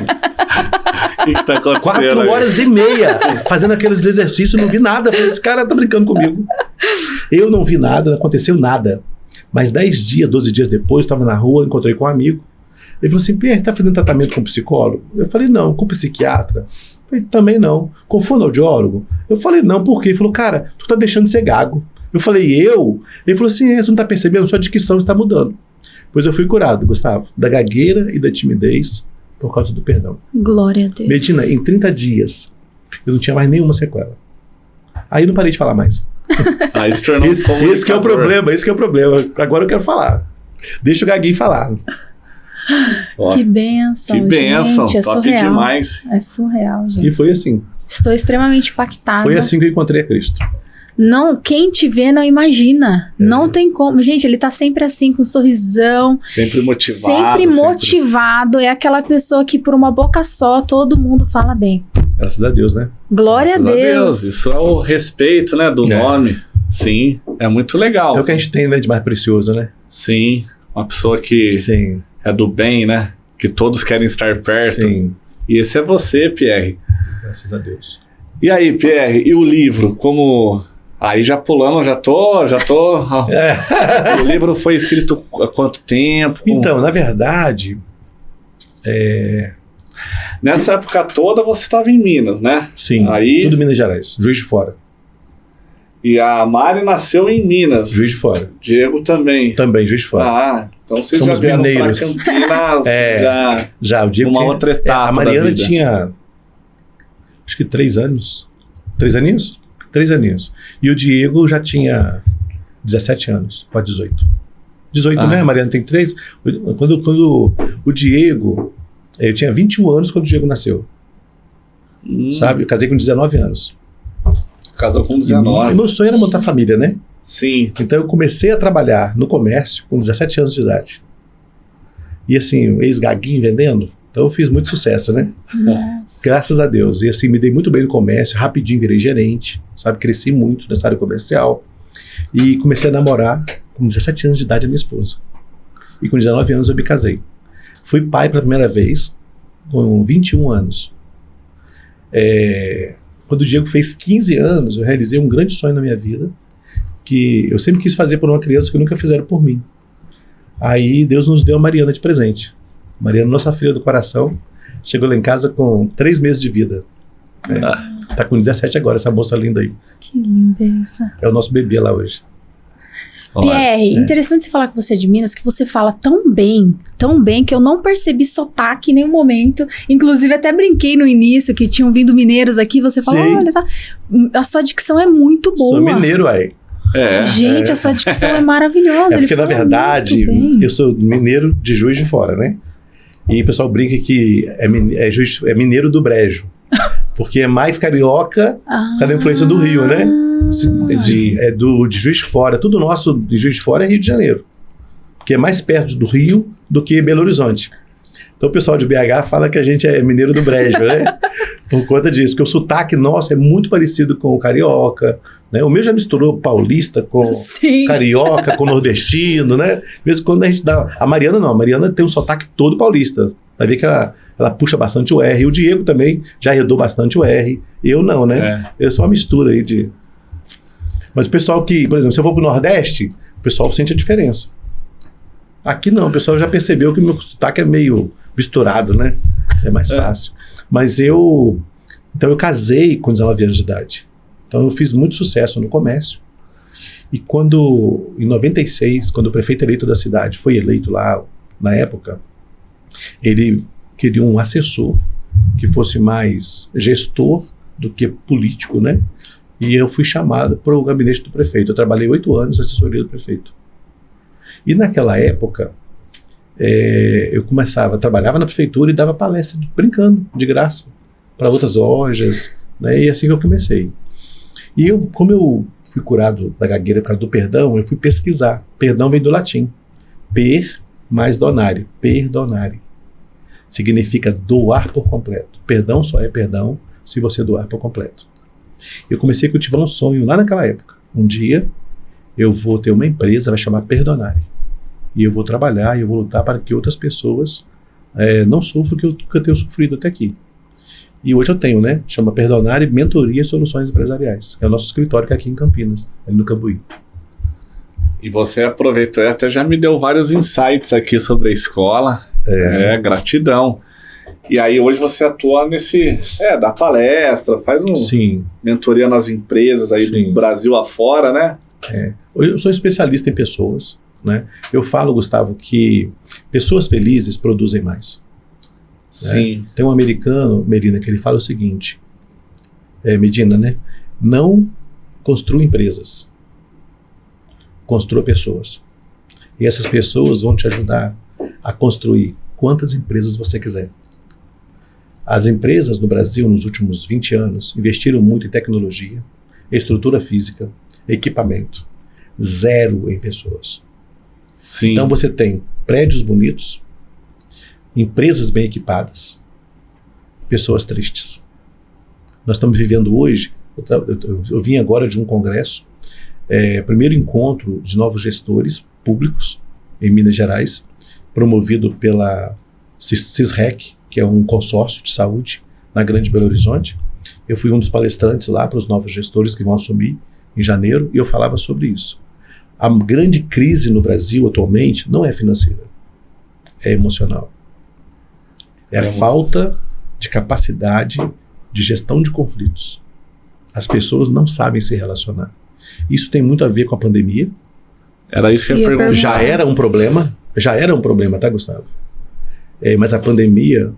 O que tá acontecendo? 4 horas e meia fazendo aqueles exercícios, não vi nada. Falei, esse cara tá brincando comigo. Eu não vi nada, não aconteceu nada. Mas 10 dias, 12 dias depois, estava na rua, encontrei com um amigo. Ele falou assim, Pierre, tá fazendo tratamento com psicólogo? Eu falei, não. Com psiquiatra? Eu falei, também não. Com fonoaudiólogo? Eu falei, não. Por quê? Ele falou, cara, tu tá deixando de ser gago. Eu falei, eu? Ele falou assim, tu não tá percebendo? Sua dicção está mudando. Pois eu fui curado, Gustavo, da gagueira e da timidez por causa do perdão. Glória a Deus. Medina, em 30 dias, eu não tinha mais nenhuma sequela. Aí eu não parei de falar mais. Aí se tornou esse que é o problema, esse que é o problema. Agora eu quero falar. Deixa o gaguinho falar. Que bênção, que bênção, gente, é top surreal. Demais. É surreal, gente. E foi assim. Estou extremamente impactada. Foi assim que eu encontrei a Cristo. Não, quem te vê não imagina. Não tem como. Gente, ele tá sempre assim, com um sorrisão. Sempre motivado. Sempre motivado. É aquela pessoa que por uma boca só todo mundo fala bem. Graças a Deus, né? Glória a Deus. Isso é o respeito, né, do nome. Sim, é muito legal. É o que a gente tem, né, de mais precioso, né? Sim, uma pessoa que Sim. é do bem, né? Que todos querem estar perto. Sim. E esse é você, Pierre. Graças a Deus. E aí, Pierre, e o livro, como... Aí já pulando, já tô... O livro foi escrito há quanto tempo? Então, na verdade... Nessa época toda você estava em Minas, né? Sim, aí... tudo Minas Gerais, Juiz de Fora. E a Mari nasceu em Minas. Juiz de Fora. Diego também. Também, Juiz de Fora. Ah, então vocês Somos já vieram mineiros. pra Campinas Já, o Diego uma tinha, outra etapa a Mariana da vida. tinha, acho que 3 anos. 3 aninhos? 3 aninhos. E o Diego já tinha 17 anos, para 18. 18, né? A Mariana tem 3. Quando o Diego... Eu tinha 21 anos quando o Diego nasceu. Sabe? Eu casei com 19 anos. Casou com 19. E meu sonho era montar família, né? Sim. Então eu comecei a trabalhar no comércio com 17 anos de idade. E assim, ex-gaguinho vendendo. Então eu fiz muito sucesso, né? Nossa. Graças a Deus. E assim, me dei muito bem no comércio. Rapidinho virei gerente. Sabe? Cresci muito nessa área comercial. E comecei a namorar com 17 anos de idade a minha esposa. E com 19 anos eu me casei. Fui pai pela primeira vez com 21 anos. Quando o Diego fez 15 anos, eu realizei um grande sonho na minha vida, que eu sempre quis fazer por uma criança que nunca fizeram por mim. Aí Deus nos deu a Mariana de presente. Mariana, nossa filha do coração, chegou lá em casa com 3 meses de vida. Tá com 17 agora, essa moça linda aí. Que lindeza. É o nosso bebê lá hoje. Pierre, interessante você falar que você é de Minas, que você fala tão bem, que eu não percebi sotaque em nenhum momento. Inclusive, até brinquei no início que tinham vindo mineiros aqui, você falou, olha, tá, a sua dicção é muito boa. Sou mineiro aí. Gente, a sua dicção é maravilhosa. Porque, na verdade, eu sou mineiro de Juiz de Fora, né? E o pessoal brinca que é mineiro do Brejo. Porque é mais carioca, cada influência do Rio, né? De Juiz de Fora. Tudo nosso de Juiz de Fora é Rio de Janeiro. Porque é mais perto do Rio do que Belo Horizonte. Então o pessoal de BH fala que a gente é mineiro do brejo, né? Por conta disso, porque o sotaque nosso é muito parecido com o carioca, né? O meu já misturou paulista com carioca, com nordestino, né? De vez em quando a gente dá... A Mariana não, a Mariana tem um sotaque todo paulista. Vai ver que ela puxa bastante o R. O Diego também já arredou bastante o R. Eu não, né? Eu sou uma mistura aí de... Mas o pessoal que, por exemplo, se eu for pro Nordeste, o pessoal sente a diferença. Aqui não, o pessoal já percebeu que o meu sotaque é meio misturado, né? É mais fácil. Mas então eu casei com 19 anos de idade. Então eu fiz muito sucesso no comércio. E em 96, quando o prefeito eleito da cidade foi eleito lá, na época, ele queria um assessor que fosse mais gestor do que político, né? E eu fui chamado para o gabinete do prefeito. Eu trabalhei 8 anos na assessoria do prefeito. E naquela época, eu trabalhava na prefeitura e dava palestra brincando, de graça, para outras lojas, né? E assim que eu comecei. E como eu fui curado da gagueira por causa do perdão, eu fui pesquisar. Perdão vem do latim. Per mais donare. Perdonare. Significa doar por completo. Perdão só é perdão se você doar por completo. Eu comecei a cultivar um sonho lá naquela época. Um dia eu vou ter uma empresa, vai chamar Perdonare. E eu vou trabalhar e eu vou lutar para que outras pessoas não sofram o que eu tenho sofrido até aqui. E hoje eu tenho, né? Chama Perdonare Mentoria e Soluções Empresariais. É o nosso escritório que é aqui em Campinas, ali no Cambuí. E você aproveitou e até já me deu vários insights aqui sobre a escola. Gratidão. E aí hoje você atua dá palestra, faz mentoria nas empresas aí do Brasil afora, né? Eu sou especialista em pessoas, né? Eu falo, Gustavo, que pessoas felizes produzem mais. Sim. Né? Tem um americano, Medina, que ele fala o seguinte, Medina, né? Não construa empresas, construa pessoas. E essas pessoas vão te ajudar a construir quantas empresas você quiser. As empresas no Brasil, nos últimos 20 anos, investiram muito em tecnologia, estrutura física, equipamento. 0 em pessoas. Sim. Então você tem prédios bonitos, empresas bem equipadas, pessoas tristes. Nós estamos vivendo hoje, eu vim agora de um congresso, primeiro encontro de novos gestores públicos em Minas Gerais, promovido pela CISREC, que é um consórcio de saúde na Grande Belo Horizonte. Eu fui um dos palestrantes lá para os novos gestores que vão assumir em janeiro, e eu falava sobre isso. A grande crise no Brasil atualmente não é financeira, é emocional. É a falta de capacidade de gestão de conflitos. As pessoas não sabem se relacionar. Isso tem muito a ver com a pandemia. Era isso que eu ia perguntar. Já era um problema, tá, Gustavo? Mas a pandemia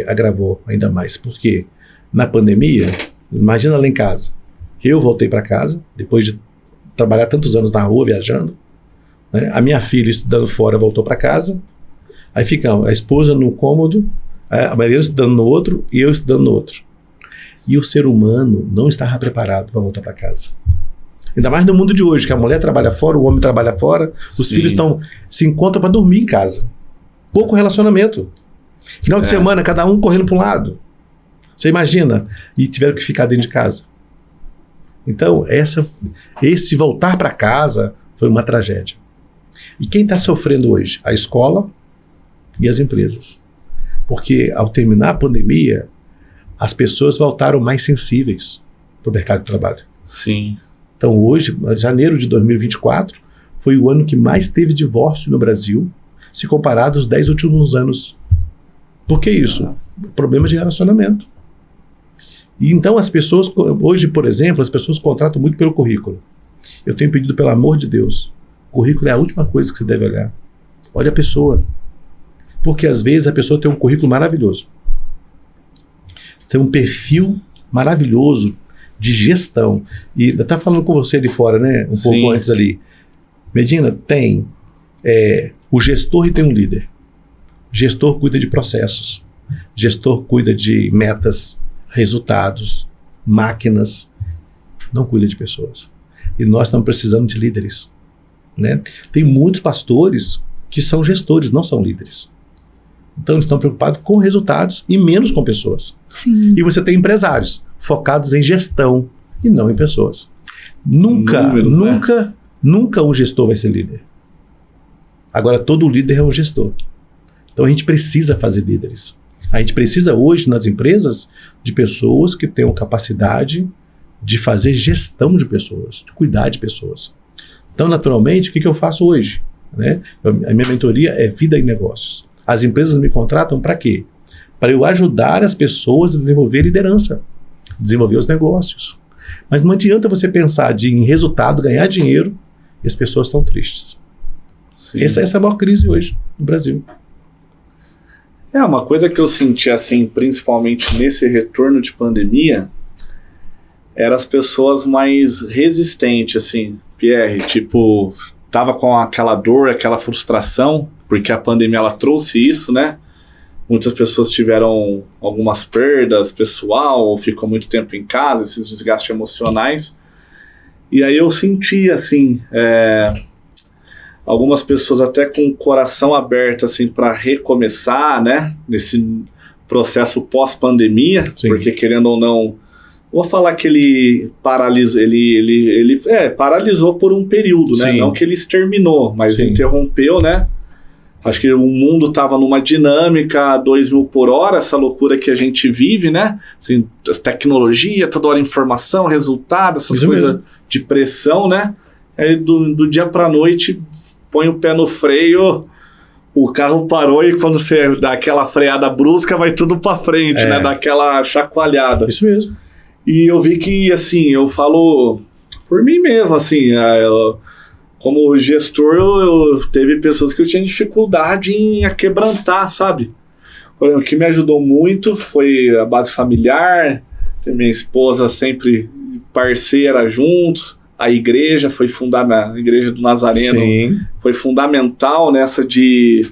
agravou ainda mais. Por quê? Na pandemia, imagina lá em casa. Eu voltei para casa, depois de trabalhar tantos anos na rua, viajando, né? A minha filha estudando fora voltou para casa, aí ficamos, a esposa no cômodo, a Mariana estudando no outro e eu estudando no outro. E o ser humano não estava preparado para voltar para casa. Ainda mais no mundo de hoje, que a mulher trabalha fora, o homem trabalha fora, os filhos se encontram para dormir em casa. Pouco relacionamento. Final de semana, cada um correndo para um lado. Você imagina? E tiveram que ficar dentro de casa. Então, esse voltar para casa foi uma tragédia. E quem está sofrendo hoje? A escola e as empresas. Porque ao terminar a pandemia, as pessoas voltaram mais sensíveis para o mercado de trabalho. Sim. Então hoje, janeiro de 2024, foi o ano que mais teve divórcio no Brasil, se comparado aos 10 últimos anos. Por que isso? Problemas de relacionamento. E então as pessoas, hoje, por exemplo, as pessoas contratam muito pelo currículo. Eu tenho pedido, pelo amor de Deus, o currículo é a última coisa que você deve olhar. Olha a pessoa. Porque às vezes a pessoa tem um currículo maravilhoso. Tem um perfil maravilhoso de gestão. E eu estava falando com você ali fora, né? Pouco antes ali. Medina, tem o gestor e tem um líder. Gestor cuida de processos. Gestor cuida de metas, resultados, máquinas. Não cuida de pessoas. E nós estamos precisando de líderes, né? Tem muitos pastores que são gestores, não são líderes. Então, eles estão preocupados com resultados e menos com pessoas. Sim. E você tem empresários focados em gestão e não em pessoas. Nunca um gestor vai ser líder. Agora, todo líder é um gestor. Então, a gente precisa fazer líderes. A gente precisa hoje, nas empresas, de pessoas que tenham capacidade de fazer gestão de pessoas, de cuidar de pessoas. Então, naturalmente, o que eu faço hoje? Né? A minha mentoria é vida e negócios. As empresas me contratam para quê? Para eu ajudar as pessoas a desenvolver liderança, desenvolver os negócios. Mas não adianta você pensar em resultado, ganhar dinheiro, e as pessoas estão tristes. Essa é a maior crise hoje no Brasil. Uma coisa que eu senti, assim, principalmente nesse retorno de pandemia, eram as pessoas mais resistentes, assim, Pierre, tipo, tava com aquela dor, aquela frustração, porque a pandemia, ela trouxe isso, né? Muitas pessoas tiveram algumas perdas pessoal, ou ficou muito tempo em casa, esses desgastes emocionais. E aí eu senti, assim, algumas pessoas até com o coração aberto, assim, para recomeçar, né? Nesse processo pós-pandemia, porque querendo ou não, vou falar que ele paralisou, ele paralisou por um período, né? Não que ele exterminou, mas interrompeu, né? Acho que o mundo estava numa dinâmica 2000 por hora, essa loucura que a gente vive, né? Assim, tecnologia, toda hora informação, resultado, essas coisas de pressão, né? Aí do dia para noite, põe o pé no freio, o carro parou e quando você dá aquela freada brusca, vai tudo para frente, né? Dá aquela chacoalhada. Isso mesmo. E eu vi que, assim, eu falo por mim mesmo, assim, como gestor, eu teve pessoas que eu tinha dificuldade em aquebrantar, sabe? Por exemplo, o que me ajudou muito foi a base familiar, minha esposa sempre parceira juntos, a igreja foi fundamental, a igreja do Nazareno foi fundamental nessa de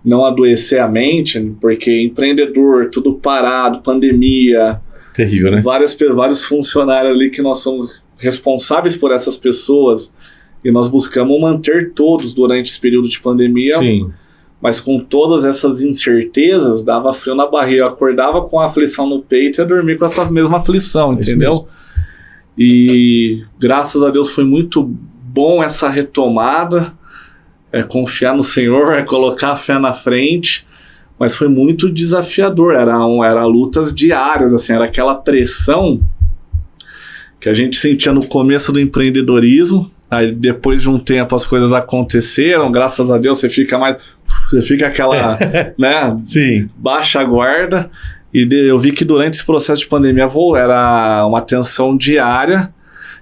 não adoecer a mente, porque empreendedor, tudo parado, pandemia... Terrível, né? Vários funcionários ali que nós somos responsáveis por essas pessoas e nós buscamos manter todos durante esse período de pandemia, mas com todas essas incertezas, dava frio na barriga, eu acordava com a aflição no peito e ia dormir com essa mesma aflição, entendeu? E graças a Deus foi muito bom essa retomada, confiar no Senhor, colocar a fé na frente, mas foi muito desafiador, era lutas diárias, assim, era aquela pressão que a gente sentia no começo do empreendedorismo. Aí depois de um tempo as coisas aconteceram, graças a Deus você fica aquela, né, baixa a guarda, e eu vi que durante esse processo de pandemia era uma tensão diária,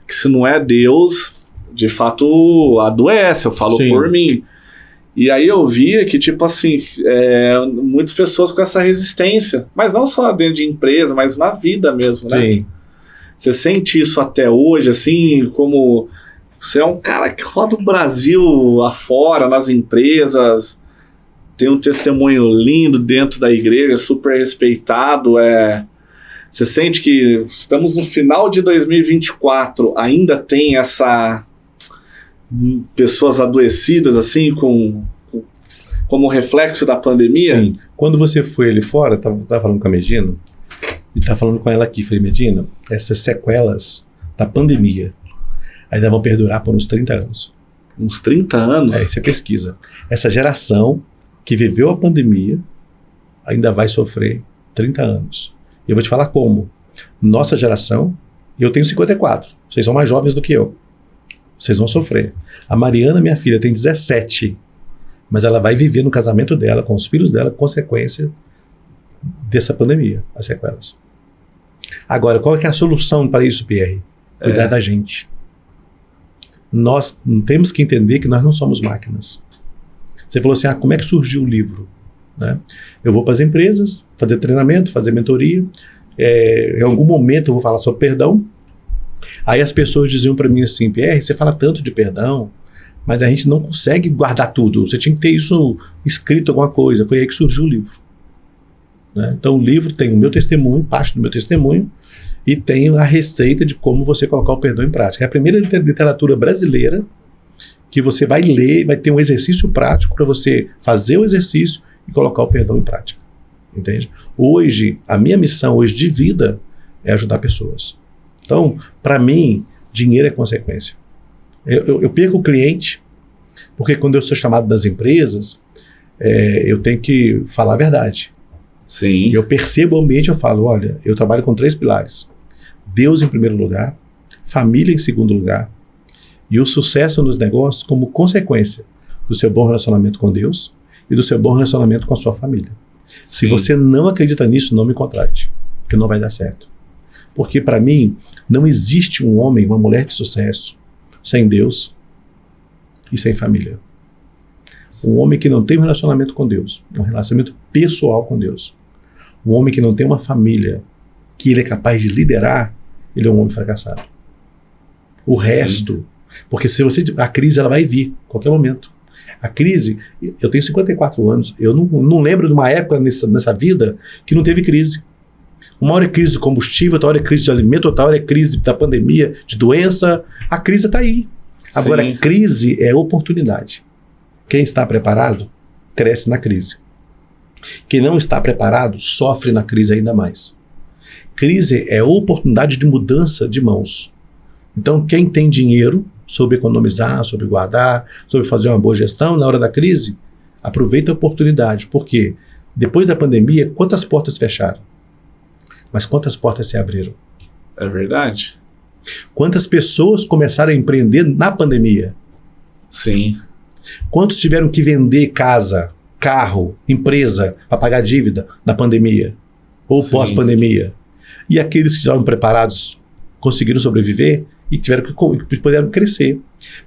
que se não é Deus, de fato adoece, eu falo por mim. E aí eu via que, tipo assim, muitas pessoas com essa resistência, mas não só dentro de empresa, mas na vida mesmo, né? Você sente isso até hoje, assim, como você é um cara que roda o Brasil afora, nas empresas, tem um testemunho lindo dentro da igreja, super respeitado, você sente que estamos no final de 2024, ainda tem essa... pessoas adoecidas, assim, como reflexo da pandemia? Sim. Quando você foi ali fora, tava falando com a Medina, e tava falando com ela aqui, falei, Medina, essas sequelas da pandemia ainda vão perdurar por uns 30 anos. Uns 30 anos? Você pesquisa. Essa geração que viveu a pandemia ainda vai sofrer 30 anos. E eu vou te falar como. Nossa geração, eu tenho 54, vocês são mais jovens do que eu. Vocês vão sofrer. A Mariana, minha filha, tem 17, mas ela vai viver no casamento dela, com os filhos dela, consequência dessa pandemia, as sequelas. Agora, qual é a solução para isso, Pierre? Cuidar da gente. Nós temos que entender que nós não somos máquinas. Você falou assim, como é que surgiu o livro? Né? Eu vou para as empresas, fazer treinamento, fazer mentoria, em algum momento eu vou falar sobre perdão. Aí as pessoas diziam para mim assim, Pierre, você fala tanto de perdão, mas a gente não consegue guardar tudo. Você tinha que ter isso escrito, alguma coisa. Foi aí que surgiu o livro. Né? Então o livro tem o meu testemunho, parte do meu testemunho, e tem a receita de como você colocar o perdão em prática. É a primeira literatura brasileira que você vai ler, vai ter um exercício prático para você fazer o exercício e colocar o perdão em prática. Entende? Hoje, a minha missão hoje de vida é ajudar pessoas. Então, para mim, dinheiro é consequência. Eu perco o cliente, porque quando eu sou chamado das empresas, eu tenho que falar a verdade. Sim. Eu percebo o ambiente, eu falo, olha, eu trabalho com 3 pilares. Deus em primeiro lugar, família em segundo lugar, e o sucesso nos negócios como consequência do seu bom relacionamento com Deus e do seu bom relacionamento com a sua família. Sim. Se você não acredita nisso, não me contrate, porque não vai dar certo. Porque para mim, não existe um homem, uma mulher de sucesso sem Deus e sem família. Um homem que não tem um relacionamento com Deus, um relacionamento pessoal com Deus, um homem que não tem uma família que ele é capaz de liderar, ele é um homem fracassado. O resto, porque se você, a crise ela vai vir a qualquer momento. A crise, eu tenho 54 anos, eu não lembro de uma época nessa vida que não teve crise. Uma hora é crise do combustível, outra hora é crise de alimento, outra hora é crise da pandemia, de doença. A crise está aí. Agora, a crise é oportunidade. Quem está preparado, cresce na crise. Quem não está preparado, sofre na crise ainda mais. Crise é oportunidade de mudança de mãos. Então, quem tem dinheiro, soube economizar, soube guardar, soube fazer uma boa gestão, na hora da crise, aproveita a oportunidade. Porque depois da pandemia, quantas portas fecharam? Mas quantas portas se abriram? É verdade. Quantas pessoas começaram a empreender na pandemia? Sim. Quantos tiveram que vender casa, carro, empresa para pagar dívida na pandemia? Ou pós-pandemia? E aqueles que estavam preparados conseguiram sobreviver e puderam crescer.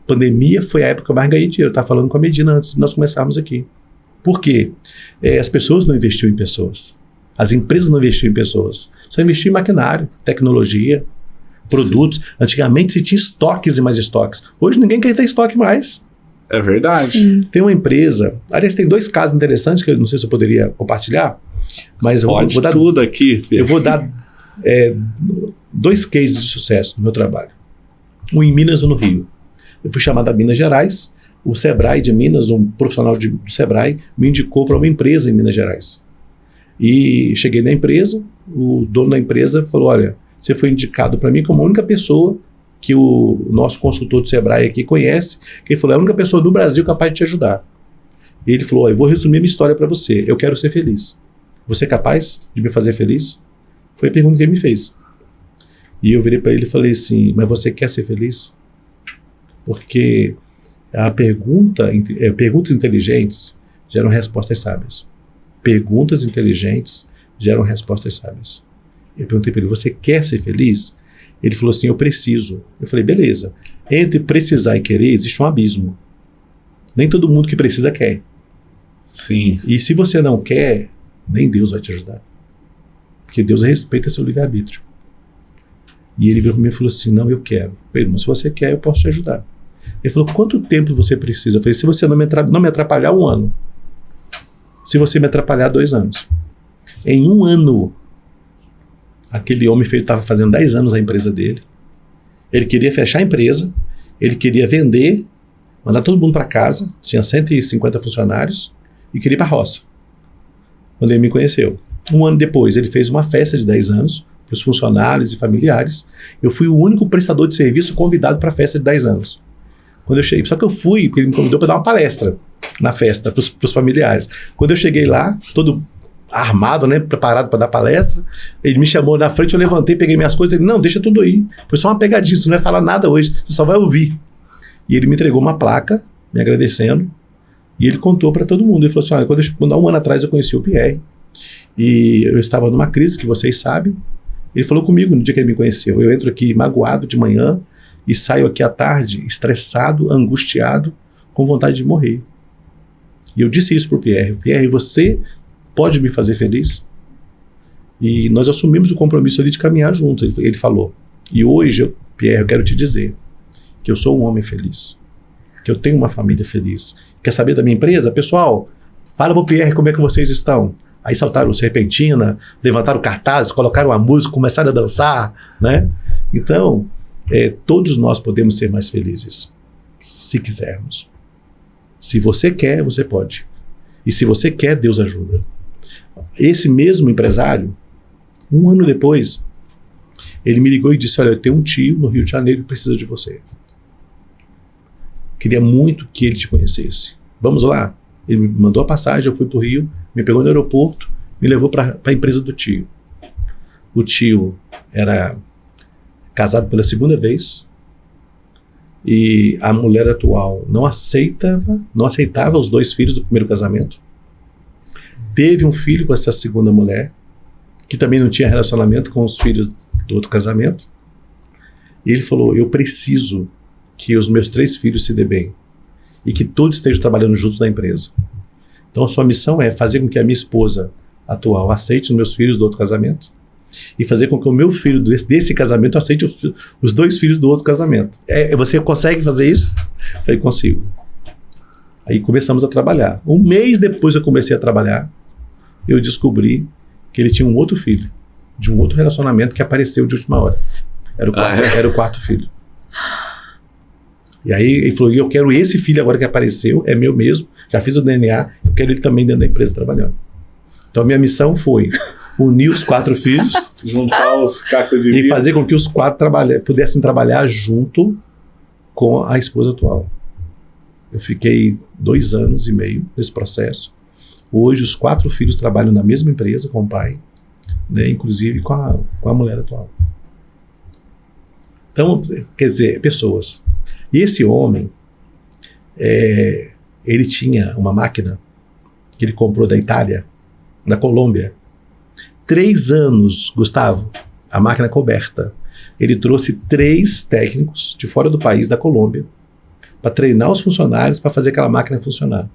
Pandemia foi a época que eu mais ganhei dinheiro. Eu estava falando com a Medina antes de nós começarmos aqui. Por quê? As pessoas não investiam em pessoas. As empresas não investiam em pessoas. Só investiam em maquinário, tecnologia, produtos. Sim. Antigamente se tinha estoques e mais estoques. Hoje ninguém quer ter estoque mais. É verdade. Sim. Tem uma empresa, aliás, tem 2 casos interessantes que eu não sei se eu poderia compartilhar, mas eu vou dar tudo aqui. Eu vou dar 2 cases de sucesso no meu trabalho. Um em Minas e um no Rio. Eu fui chamado a Minas Gerais, o Sebrae de Minas, um profissional do Sebrae, me indicou para uma empresa em Minas Gerais. E cheguei na empresa, o dono da empresa falou, olha, você foi indicado para mim como a única pessoa que o nosso consultor do Sebrae aqui conhece, que ele falou, é a única pessoa do Brasil capaz de te ajudar. E ele falou, eu vou resumir minha história para você, eu quero ser feliz. Você é capaz de me fazer feliz? Foi a pergunta que ele me fez. E eu virei para ele e falei assim, mas você quer ser feliz? Porque perguntas inteligentes geram respostas sábias. Perguntas inteligentes geram respostas sábias. Eu perguntei para ele, você quer ser feliz? Ele falou assim, eu preciso. Eu falei, beleza. Entre precisar e querer existe um abismo. Nem todo mundo que precisa quer. Sim. E se você não quer, nem Deus vai te ajudar. Porque Deus respeita seu livre-arbítrio. E ele virou para mim e falou assim, não, eu quero. Eu falei, mas se você quer, eu posso te ajudar. Ele falou, quanto tempo você precisa? Eu falei, se você não me atrapalhar, 1 ano. Se você me atrapalhar, 2 anos. Em 1 ano, aquele homem estava fazendo 10 anos a empresa dele. Ele queria fechar a empresa, ele queria vender, mandar todo mundo para casa, tinha 150 funcionários, e queria ir para a roça. Quando ele me conheceu. 1 ano depois, ele fez uma festa de 10 anos, para os funcionários e familiares. Eu fui o único prestador de serviço convidado para a festa de 10 anos. Quando eu cheguei, só que eu fui, porque ele me convidou para dar uma palestra na festa, para os familiares. Quando eu cheguei lá, todo armado, né, preparado para dar palestra, ele me chamou na frente, eu levantei, peguei minhas coisas, ele, não, deixa tudo aí. Foi só uma pegadinha, você não vai falar nada hoje, você só vai ouvir. E ele me entregou uma placa, me agradecendo, e ele contou para todo mundo. Ele falou assim, olha, quando há 1 ano atrás eu conheci o Pierre, e eu estava numa crise, que vocês sabem. Ele falou comigo no dia que ele me conheceu. Eu entro aqui magoado de manhã e saio aqui à tarde estressado, angustiado, com vontade de morrer. E eu disse isso para o Pierre. Pierre, você pode me fazer feliz? E nós assumimos o compromisso ali de caminhar juntos. Ele falou. E hoje, Pierre, eu quero te dizer que eu sou um homem feliz. Que eu tenho uma família feliz. Quer saber da minha empresa? Pessoal, fala para o Pierre como é que vocês estão. Aí saltaram serpentina, levantaram cartazes, colocaram a música, começaram a dançar, né? Então, todos nós podemos ser mais felizes, se quisermos. Se você quer, você pode. E se você quer, Deus ajuda. Esse mesmo empresário, 1 ano depois, ele me ligou e disse, olha, eu tenho um tio no Rio de Janeiro que precisa de você. Queria muito que ele te conhecesse. Vamos lá. Ele me mandou a passagem, eu fui para o Rio, me pegou no aeroporto, me levou para a empresa do tio. O tio era casado pela 2ª vez e a mulher atual não aceitava os 2 filhos do primeiro casamento. Teve um filho com essa 2ª mulher, que também não tinha relacionamento com os filhos do outro casamento. E ele falou, eu preciso que os meus 3 filhos se dêem bem e que todos estejam trabalhando juntos na empresa. Então a sua missão é fazer com que a minha esposa atual aceite os meus filhos do outro casamento e fazer com que o meu filho desse casamento aceite os 2 filhos do outro casamento. Você consegue fazer isso? Eu falei, consigo. Aí começamos a trabalhar. 1 mês depois que eu comecei a trabalhar, eu descobri que ele tinha um outro filho, de um outro relacionamento que apareceu de última hora. Era o 4º filho. E aí ele falou, eu quero esse filho agora que apareceu, é meu mesmo, já fiz o DNA, eu quero ele também dentro da empresa trabalhando. Então a minha missão foi unir os 4 filhos, juntar os cacos de vida e fazer com que os 4 pudessem trabalhar junto com a esposa atual. Eu fiquei 2 anos e meio nesse processo. Hoje os 4 filhos trabalham na mesma empresa com o pai, né, inclusive com a mulher atual. Então, quer dizer, pessoas. E esse homem, ele tinha uma máquina que ele comprou da Itália, da Colômbia. 3 anos, Gustavo, a máquina coberta. Ele trouxe 3 técnicos de fora do país, da Colômbia, para treinar os funcionários para fazer aquela máquina funcionar.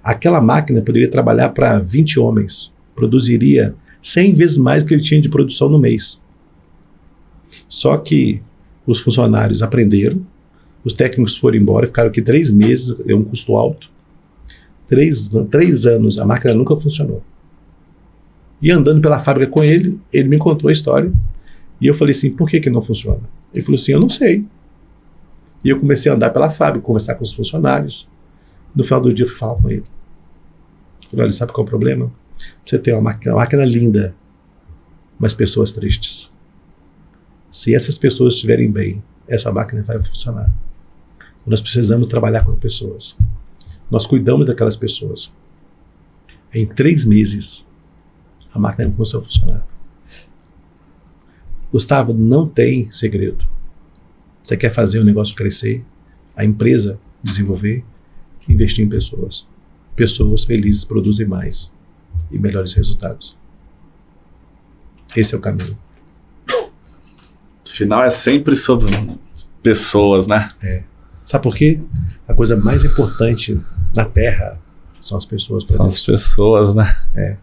Aquela máquina poderia trabalhar para 20 homens, produziria 100 vezes mais do que ele tinha de produção no mês. Só que os funcionários aprenderam, os técnicos foram embora, ficaram aqui 3 meses, é um custo alto. 3 anos, a máquina nunca funcionou. E andando pela fábrica com ele me contou a história, e eu falei assim, por que não funciona? Ele falou assim, eu não sei. E eu comecei a andar pela fábrica, conversar com os funcionários. No final do dia eu fui falar com ele. Falei, olha, sabe qual é o problema? Você tem uma máquina linda, mas pessoas tristes. Se essas pessoas estiverem bem, essa máquina vai funcionar. Nós precisamos trabalhar com pessoas. Nós cuidamos daquelas pessoas. Em 3 meses, a máquina começou a funcionar. Gustavo, não tem segredo. Você quer fazer o negócio crescer, a empresa desenvolver, investir em pessoas. Pessoas felizes produzem mais e melhores resultados. Esse é o caminho. O final é sempre sobre pessoas, né? Sabe por quê? A coisa mais importante na Terra são as pessoas. São as pessoas, né?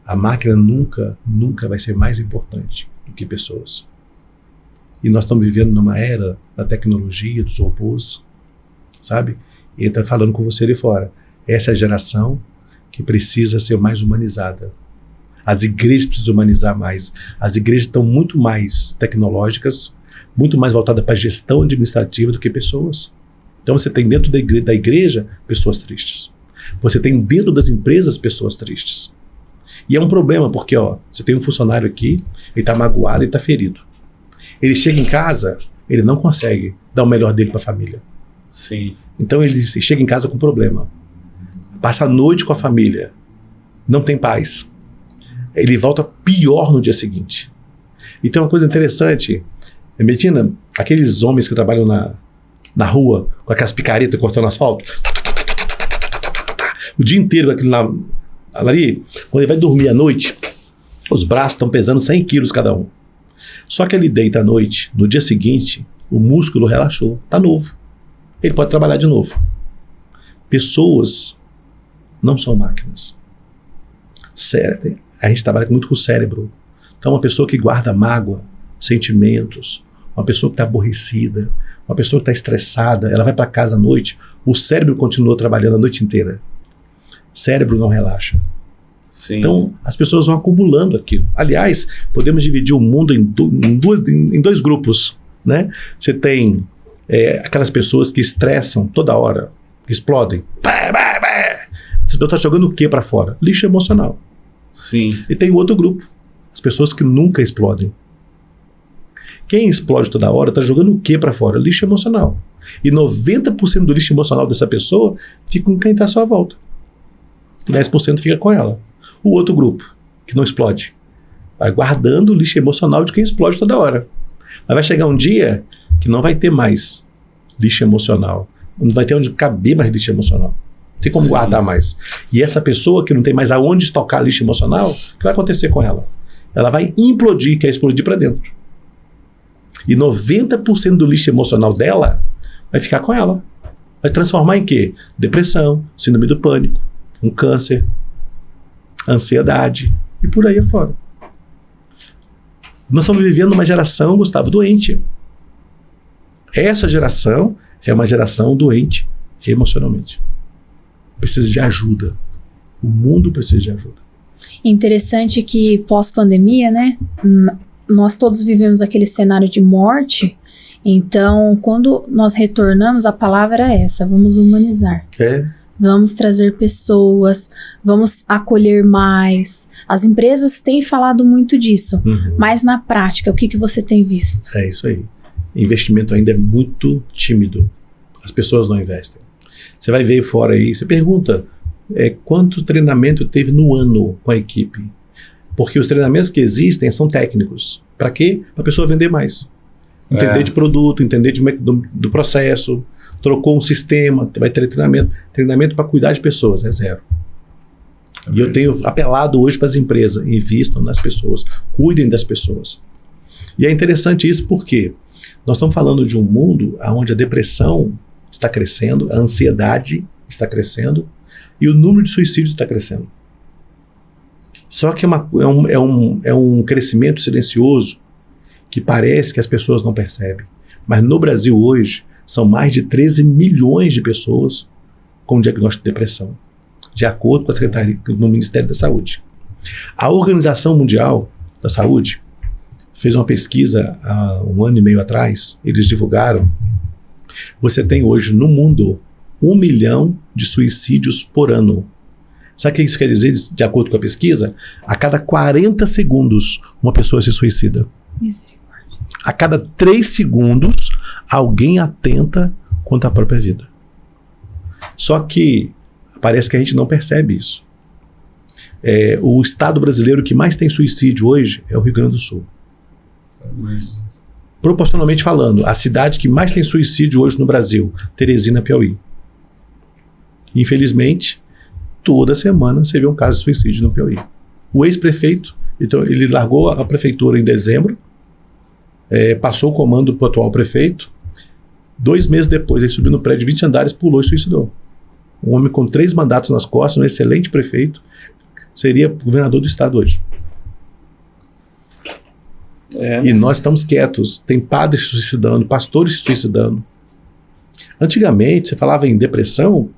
A máquina nunca vai ser mais importante do que pessoas. E nós estamos vivendo numa era da tecnologia, dos robôs, sabe? E ele está falando com você ali fora. Essa é a geração que precisa ser mais humanizada. As igrejas precisam humanizar mais. As igrejas estão muito mais tecnológicas, muito mais voltadas para a gestão administrativa do que pessoas. Então você tem dentro da igreja pessoas tristes. Você tem dentro das empresas pessoas tristes. E é um problema, porque você tem um funcionário aqui, ele está magoado, ele está ferido. Ele chega em casa, ele não consegue dar o melhor dele para a família. Sim. Então ele chega em casa com problema. Passa a noite com a família. Não tem paz. Ele volta pior no dia seguinte. Então uma coisa interessante, imagina aqueles homens que trabalham na rua, com aquelas picaretas cortando asfalto, o dia inteiro com aquilo ali, quando ele vai dormir à noite, os braços estão pesando 100 quilos cada um. Só que ele deita à noite, no dia seguinte, o músculo relaxou, está novo. Ele pode trabalhar de novo. Pessoas não são máquinas. A gente trabalha muito com o cérebro. Então uma pessoa que guarda mágoa, sentimentos, uma pessoa que está aborrecida, uma pessoa que está estressada, ela vai para casa à noite, o cérebro continua trabalhando a noite inteira. Cérebro não relaxa. Sim. Então as pessoas vão acumulando aquilo. Aliás, podemos dividir o mundo em 2 grupos, né? Você tem aquelas pessoas que estressam toda hora, que explodem. Essa pessoa está jogando o que para fora? Lixo emocional. Sim. E tem o outro grupo, as pessoas que nunca explodem. Quem explode toda hora está jogando o que para fora? Lixo emocional. E 90% do lixo emocional dessa pessoa fica com quem está à sua volta. 10% fica com ela. O outro grupo, que não explode, vai guardando o lixo emocional de quem explode toda hora. Mas vai chegar um dia que não vai ter mais lixo emocional. Não vai ter onde caber mais lixo emocional. Não tem como guardar mais. E essa pessoa que não tem mais aonde estocar lixo emocional, o que vai acontecer com ela? Ela vai implodir, quer explodir para dentro. E 90% do lixo emocional dela vai ficar com ela. Vai transformar em quê? Depressão, síndrome do pânico, um câncer, ansiedade e por aí afora. Nós estamos vivendo uma geração, Gustavo, doente. Essa geração é uma geração doente emocionalmente. Precisa de ajuda. O mundo precisa de ajuda. Interessante que pós-pandemia, né? Nós todos vivemos aquele cenário de morte. Então, quando nós retornamos, a palavra é essa: vamos humanizar. Vamos trazer pessoas, vamos acolher mais. As empresas têm falado muito disso, mas na prática, o que você tem visto? É isso aí. Investimento ainda é muito tímido. As pessoas não investem. Você vai ver fora aí, você pergunta quanto treinamento teve no ano com a equipe. Porque os treinamentos que existem são técnicos. Para quê? Para a pessoa vender mais. Entender de produto, entender do processo. Trocou um sistema, vai ter treinamento. Treinamento para cuidar de pessoas, é zero. E eu tenho apelado hoje para as empresas: invistam nas pessoas, cuidem das pessoas. E é interessante isso porque nós estamos falando de um mundo onde a depressão está crescendo, a ansiedade está crescendo e o número de suicídios está crescendo. Só que é um crescimento silencioso que parece que as pessoas não percebem. Mas no Brasil hoje, são mais de 13 milhões de pessoas com diagnóstico de depressão, de acordo com a Secretaria no Ministério da Saúde. A Organização Mundial da Saúde fez uma pesquisa há 1 ano e meio atrás. Eles divulgaram: você tem hoje no mundo 1 milhão de suicídios por ano. Sabe o que isso quer dizer, de acordo com a pesquisa? A cada 40 segundos, uma pessoa se suicida. Misericórdia. A cada 3 segundos, alguém atenta contra a própria vida. Só que parece que a gente não percebe isso. O estado brasileiro que mais tem suicídio hoje é o Rio Grande do Sul. Proporcionalmente falando, a cidade que mais tem suicídio hoje no Brasil, Teresina, Piauí. Infelizmente, toda semana você vê um caso de suicídio no Piauí. O ex-prefeito, então, ele largou a prefeitura em dezembro, passou o comando para o atual prefeito. 2 meses depois, ele subiu no prédio de 20 andares, pulou e suicidou. Um homem com 3 mandatos nas costas, um excelente prefeito, seria governador do estado hoje. E nós estamos quietos. Tem padres se suicidando, pastores se suicidando. Antigamente, você falava em depressão,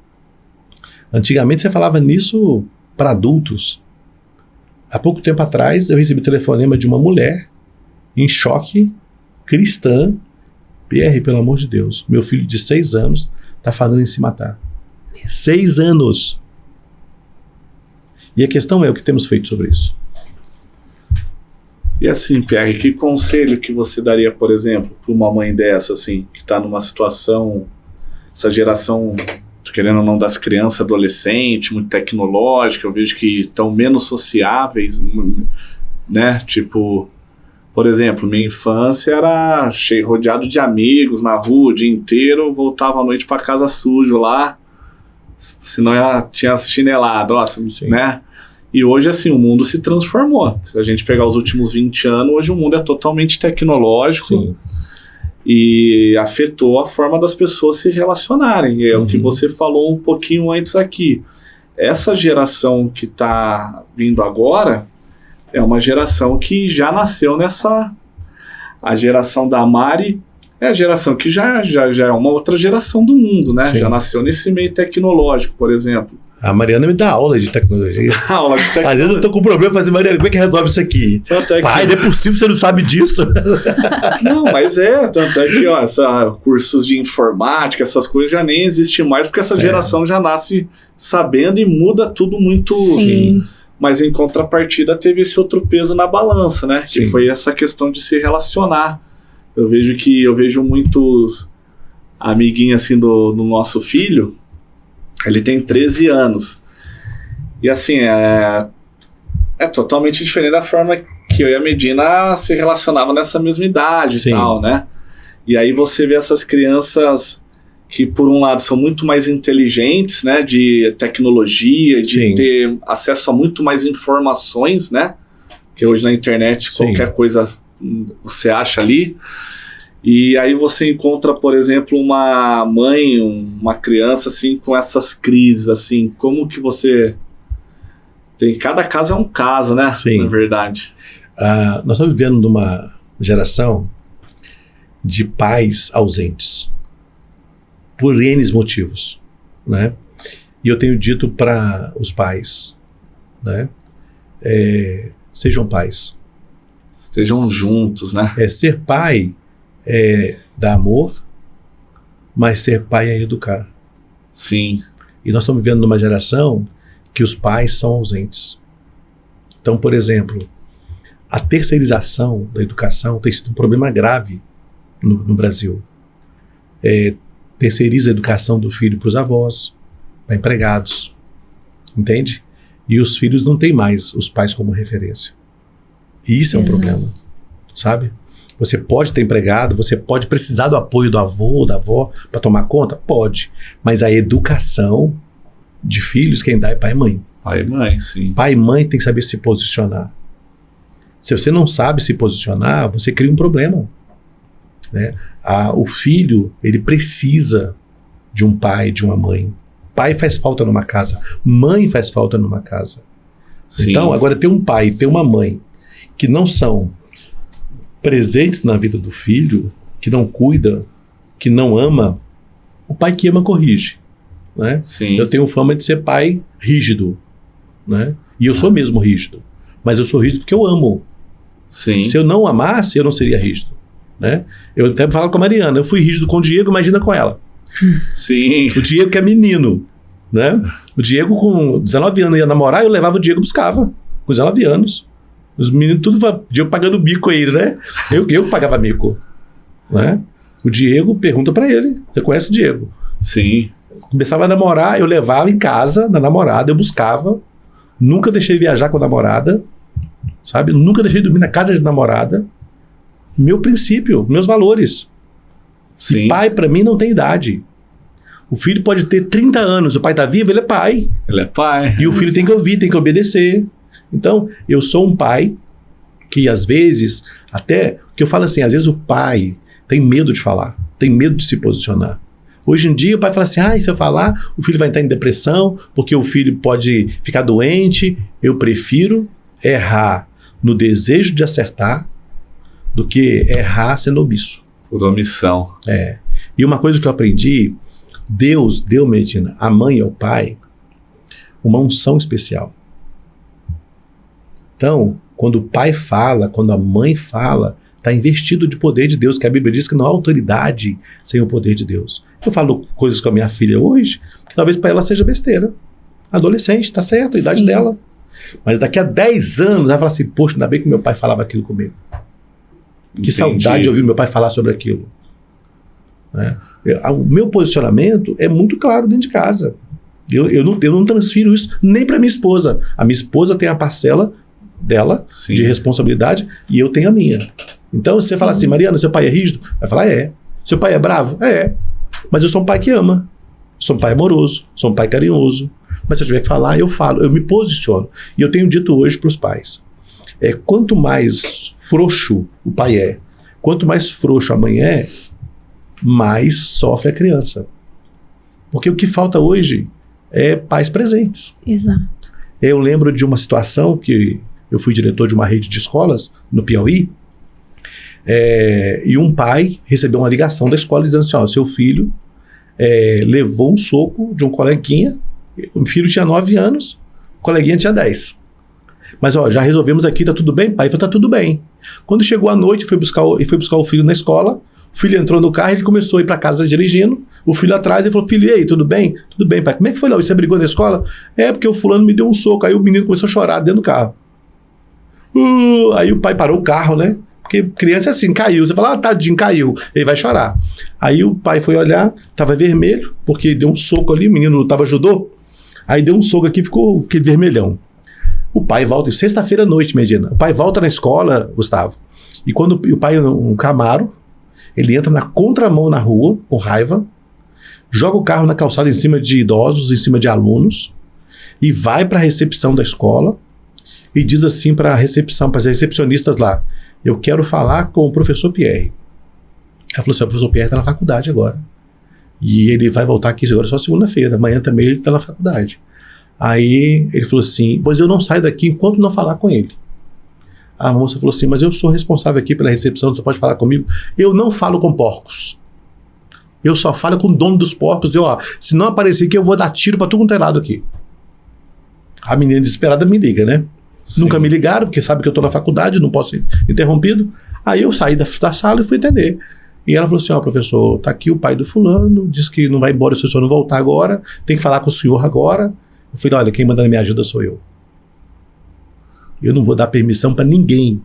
antigamente você falava nisso para adultos. Há pouco tempo atrás, eu recebi o telefonema de uma mulher em choque, cristã: Pierre, pelo amor de Deus, meu filho de 6 anos está falando em se matar. 6 anos! E a questão é o que temos feito sobre isso. E assim, Pierre, que conselho que você daria, por exemplo, para uma mãe dessa, assim, que está numa situação, essa geração, querendo ou não, das crianças, adolescentes, muito tecnológica, eu vejo que estão menos sociáveis, né? Tipo, por exemplo, minha infância era rodeado de amigos na rua o dia inteiro, voltava à noite para casa sujo lá, senão tinha chinelado, né? E hoje, assim, o mundo se transformou. Se a gente pegar os últimos 20 anos, hoje o mundo é totalmente tecnológico. Sim. E afetou a forma das pessoas se relacionarem. É o que você falou um pouquinho antes aqui. Essa geração que está vindo agora é uma geração que já nasceu nessa... A geração da Mari é a geração que já é uma outra geração do mundo, né? Sim. Já nasceu nesse meio tecnológico, por exemplo. A Mariana me dá aula de tecnologia. Aula de tecnologia. Às vezes eu tô com um problema, mas Mariana, como é que resolve isso aqui? Pai, não é possível, você não sabe disso. Não, mas tanto é que cursos de informática, essas coisas já nem existem mais, porque essa geração já nasce sabendo e muda tudo muito. Sim. Mas em contrapartida teve esse outro peso na balança, né? Sim. Que foi essa questão de se relacionar. Eu vejo muitos amiguinhos assim do nosso filho. Ele tem 13 anos. E assim, é totalmente diferente da forma que eu e a Medina se relacionavam nessa mesma idade e tal, né? E aí você vê essas crianças que, por um lado, são muito mais inteligentes, né? De tecnologia, de ter acesso a muito mais informações, né? Que hoje na internet qualquer coisa você acha ali. E aí você encontra, por exemplo, uma mãe, uma criança, assim, com essas crises, assim, como que você... Cada caso é um caso, né? Sim. Na verdade. Nós estamos vivendo numa geração de pais ausentes, por N motivos, né? E eu tenho dito para os pais, né? Sejam pais. Estejam juntos, né? Ser pai dar amor, mas ser pai é educar. Sim. E nós estamos vivendo numa geração que os pais são ausentes. Então, por exemplo, a terceirização da educação tem sido um problema grave no Brasil. Terceiriza a educação do filho para os avós, para empregados, entende? E os filhos não têm mais os pais como referência. E isso é um problema, sabe? Você pode ter empregado, você pode precisar do apoio do avô ou da avó para tomar conta? Pode. Mas a educação de filhos, quem dá é pai e mãe. Pai e mãe, sim. Pai e mãe tem que saber se posicionar. Se você não sabe se posicionar, você cria um problema, né? O filho, ele precisa de um pai, de uma mãe. Pai faz falta numa casa, mãe faz falta numa casa. Sim. Então, agora ter um pai e ter uma mãe que não são presentes na vida do filho, que não cuida, que não ama, o pai que ama corrige, né? Sim. Eu tenho fama de ser pai rígido, né? E eu sou mesmo rígido, mas eu sou rígido porque eu amo. Sim. Se eu não amasse, eu não seria rígido, né? Eu até falo com a Mariana, eu fui rígido com o Diego, imagina com ela. Sim. O Diego que é menino, né? O Diego com 19 anos ia namorar, eu levava o Diego, buscava, com 19 anos. Os meninos tudo, Diego pagando bico a ele, né? Eu pagava mico, né? O Diego, pergunta pra ele, você conhece o Diego? Sim. Começava a namorar, eu levava em casa, na namorada, eu buscava, nunca deixei viajar com a namorada, sabe? Nunca deixei dormir na casa de namorada. Meu princípio, meus valores. Sim. E pai, pra mim, não tem idade. O filho pode ter 30 anos, o pai tá vivo, ele é pai. Ele é pai. E o filho tem que ouvir, tem que obedecer. Então, eu sou um pai que às vezes, até, que eu falo assim, às vezes o pai tem medo de falar, tem medo de se posicionar. Hoje em dia o pai fala assim, se eu falar, o filho vai entrar em depressão, porque o filho pode ficar doente. Eu prefiro errar no desejo de acertar do que errar sendo omisso. Por omissão. E uma coisa que eu aprendi, Deus deu, Medina, a mãe e ao pai, uma unção especial. Então, quando o pai fala, quando a mãe fala, está investido de poder de Deus, que a Bíblia diz que não há autoridade sem o poder de Deus. Eu falo coisas com a minha filha hoje, que talvez para ela seja besteira. Adolescente, está certo, a idade dela. Mas daqui a 10 anos, ela vai falar assim, poxa, ainda bem que meu pai falava aquilo comigo. Que saudade de ouvir meu pai falar sobre aquilo. O meu posicionamento é muito claro dentro de casa. Eu não transfiro isso nem para minha esposa. A minha esposa tem a parcela dela, de responsabilidade, e eu tenho a minha. Então, se você fala assim, Mariana, seu pai é rígido? Vai falar, Seu pai é bravo? Mas eu sou um pai que ama. Sou um pai amoroso, sou um pai carinhoso. Mas se eu tiver que falar, eu falo, eu me posiciono. E eu tenho dito hoje para os pais, quanto mais frouxo o pai quanto mais frouxo a mãe mais sofre a criança. Porque o que falta hoje é pais presentes. Exato. Eu lembro de uma situação que eu fui diretor de uma rede de escolas no Piauí, e um pai recebeu uma ligação da escola dizendo assim, seu filho levou um soco de um coleguinha O filho tinha 9 anos, o coleguinha tinha 10. Mas, ó, já resolvemos aqui, tá tudo bem? Pai falou, tá tudo bem. Quando chegou a noite, foi buscar o filho na escola, o filho entrou no carro, ele começou a ir para casa dirigindo, o filho atrás, ele falou, filho, e aí, tudo bem? Tudo bem, pai. Como é que foi lá? Você brigou na escola? É, porque o fulano me deu um soco. Aí o menino começou a chorar dentro do carro. Aí o pai parou o carro, né? Porque criança é assim, caiu. Você fala, tadinho, caiu. Ele vai chorar. Aí o pai foi olhar, tava vermelho, porque deu um soco ali, o menino lutava judô. Aí deu um soco aqui, ficou aquele vermelhão. O pai volta, sexta-feira à noite, imagina. O pai volta na escola, Gustavo. E quando o pai, um Camaro, ele entra na contramão na rua, com raiva, joga o carro na calçada em cima de idosos, em cima de alunos, e vai para a recepção da escola e diz assim para a recepção, para as recepcionistas lá, eu quero falar com o professor Pierre. Ela falou assim, o professor Pierre está na faculdade agora. E ele vai voltar aqui agora só segunda-feira, amanhã também ele está na faculdade. Aí ele falou assim, pois eu não saio daqui enquanto não falar com ele. A moça falou assim, mas eu sou responsável aqui pela recepção, você pode falar comigo? Eu não falo com porcos. Eu só falo com o dono dos porcos. E ó, se não aparecer aqui, eu vou dar tiro pra tudo quanto é lado aqui. A menina desesperada me liga, né? Sim. Nunca me ligaram, porque sabe que eu tô na faculdade, não posso ser interrompido. Aí eu saí da sala e fui entender. E ela falou assim, ó, professor, tá aqui o pai do fulano, disse que não vai embora se o senhor não voltar agora, tem que falar com o senhor agora. Eu falei, olha, quem manda na minha ajuda sou eu. Eu não vou dar permissão para ninguém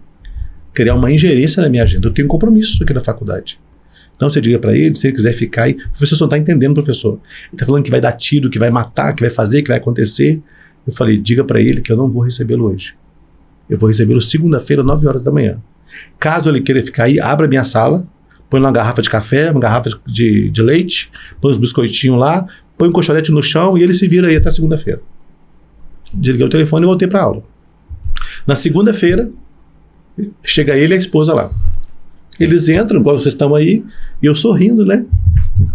criar uma ingerência na minha agenda. Eu tenho um compromisso aqui na faculdade. Então você diga para ele, se ele quiser ficar aí. O professor não está entendendo, professor. Ele está falando que vai dar tiro, que vai matar, que vai fazer, que vai acontecer. Eu falei, diga para ele que eu não vou recebê-lo hoje. Eu vou recebê-lo segunda-feira, 9 horas da manhã. Caso ele queira ficar aí, abra a minha sala, põe uma garrafa de café, uma garrafa de leite, põe os biscoitinhos lá, põe um colchonete no chão e ele se vira aí até segunda-feira. Desliguei o telefone e voltei para aula. Na segunda-feira, chega ele e a esposa lá. Eles entram, igual vocês estão aí, e eu sorrindo, né? Eu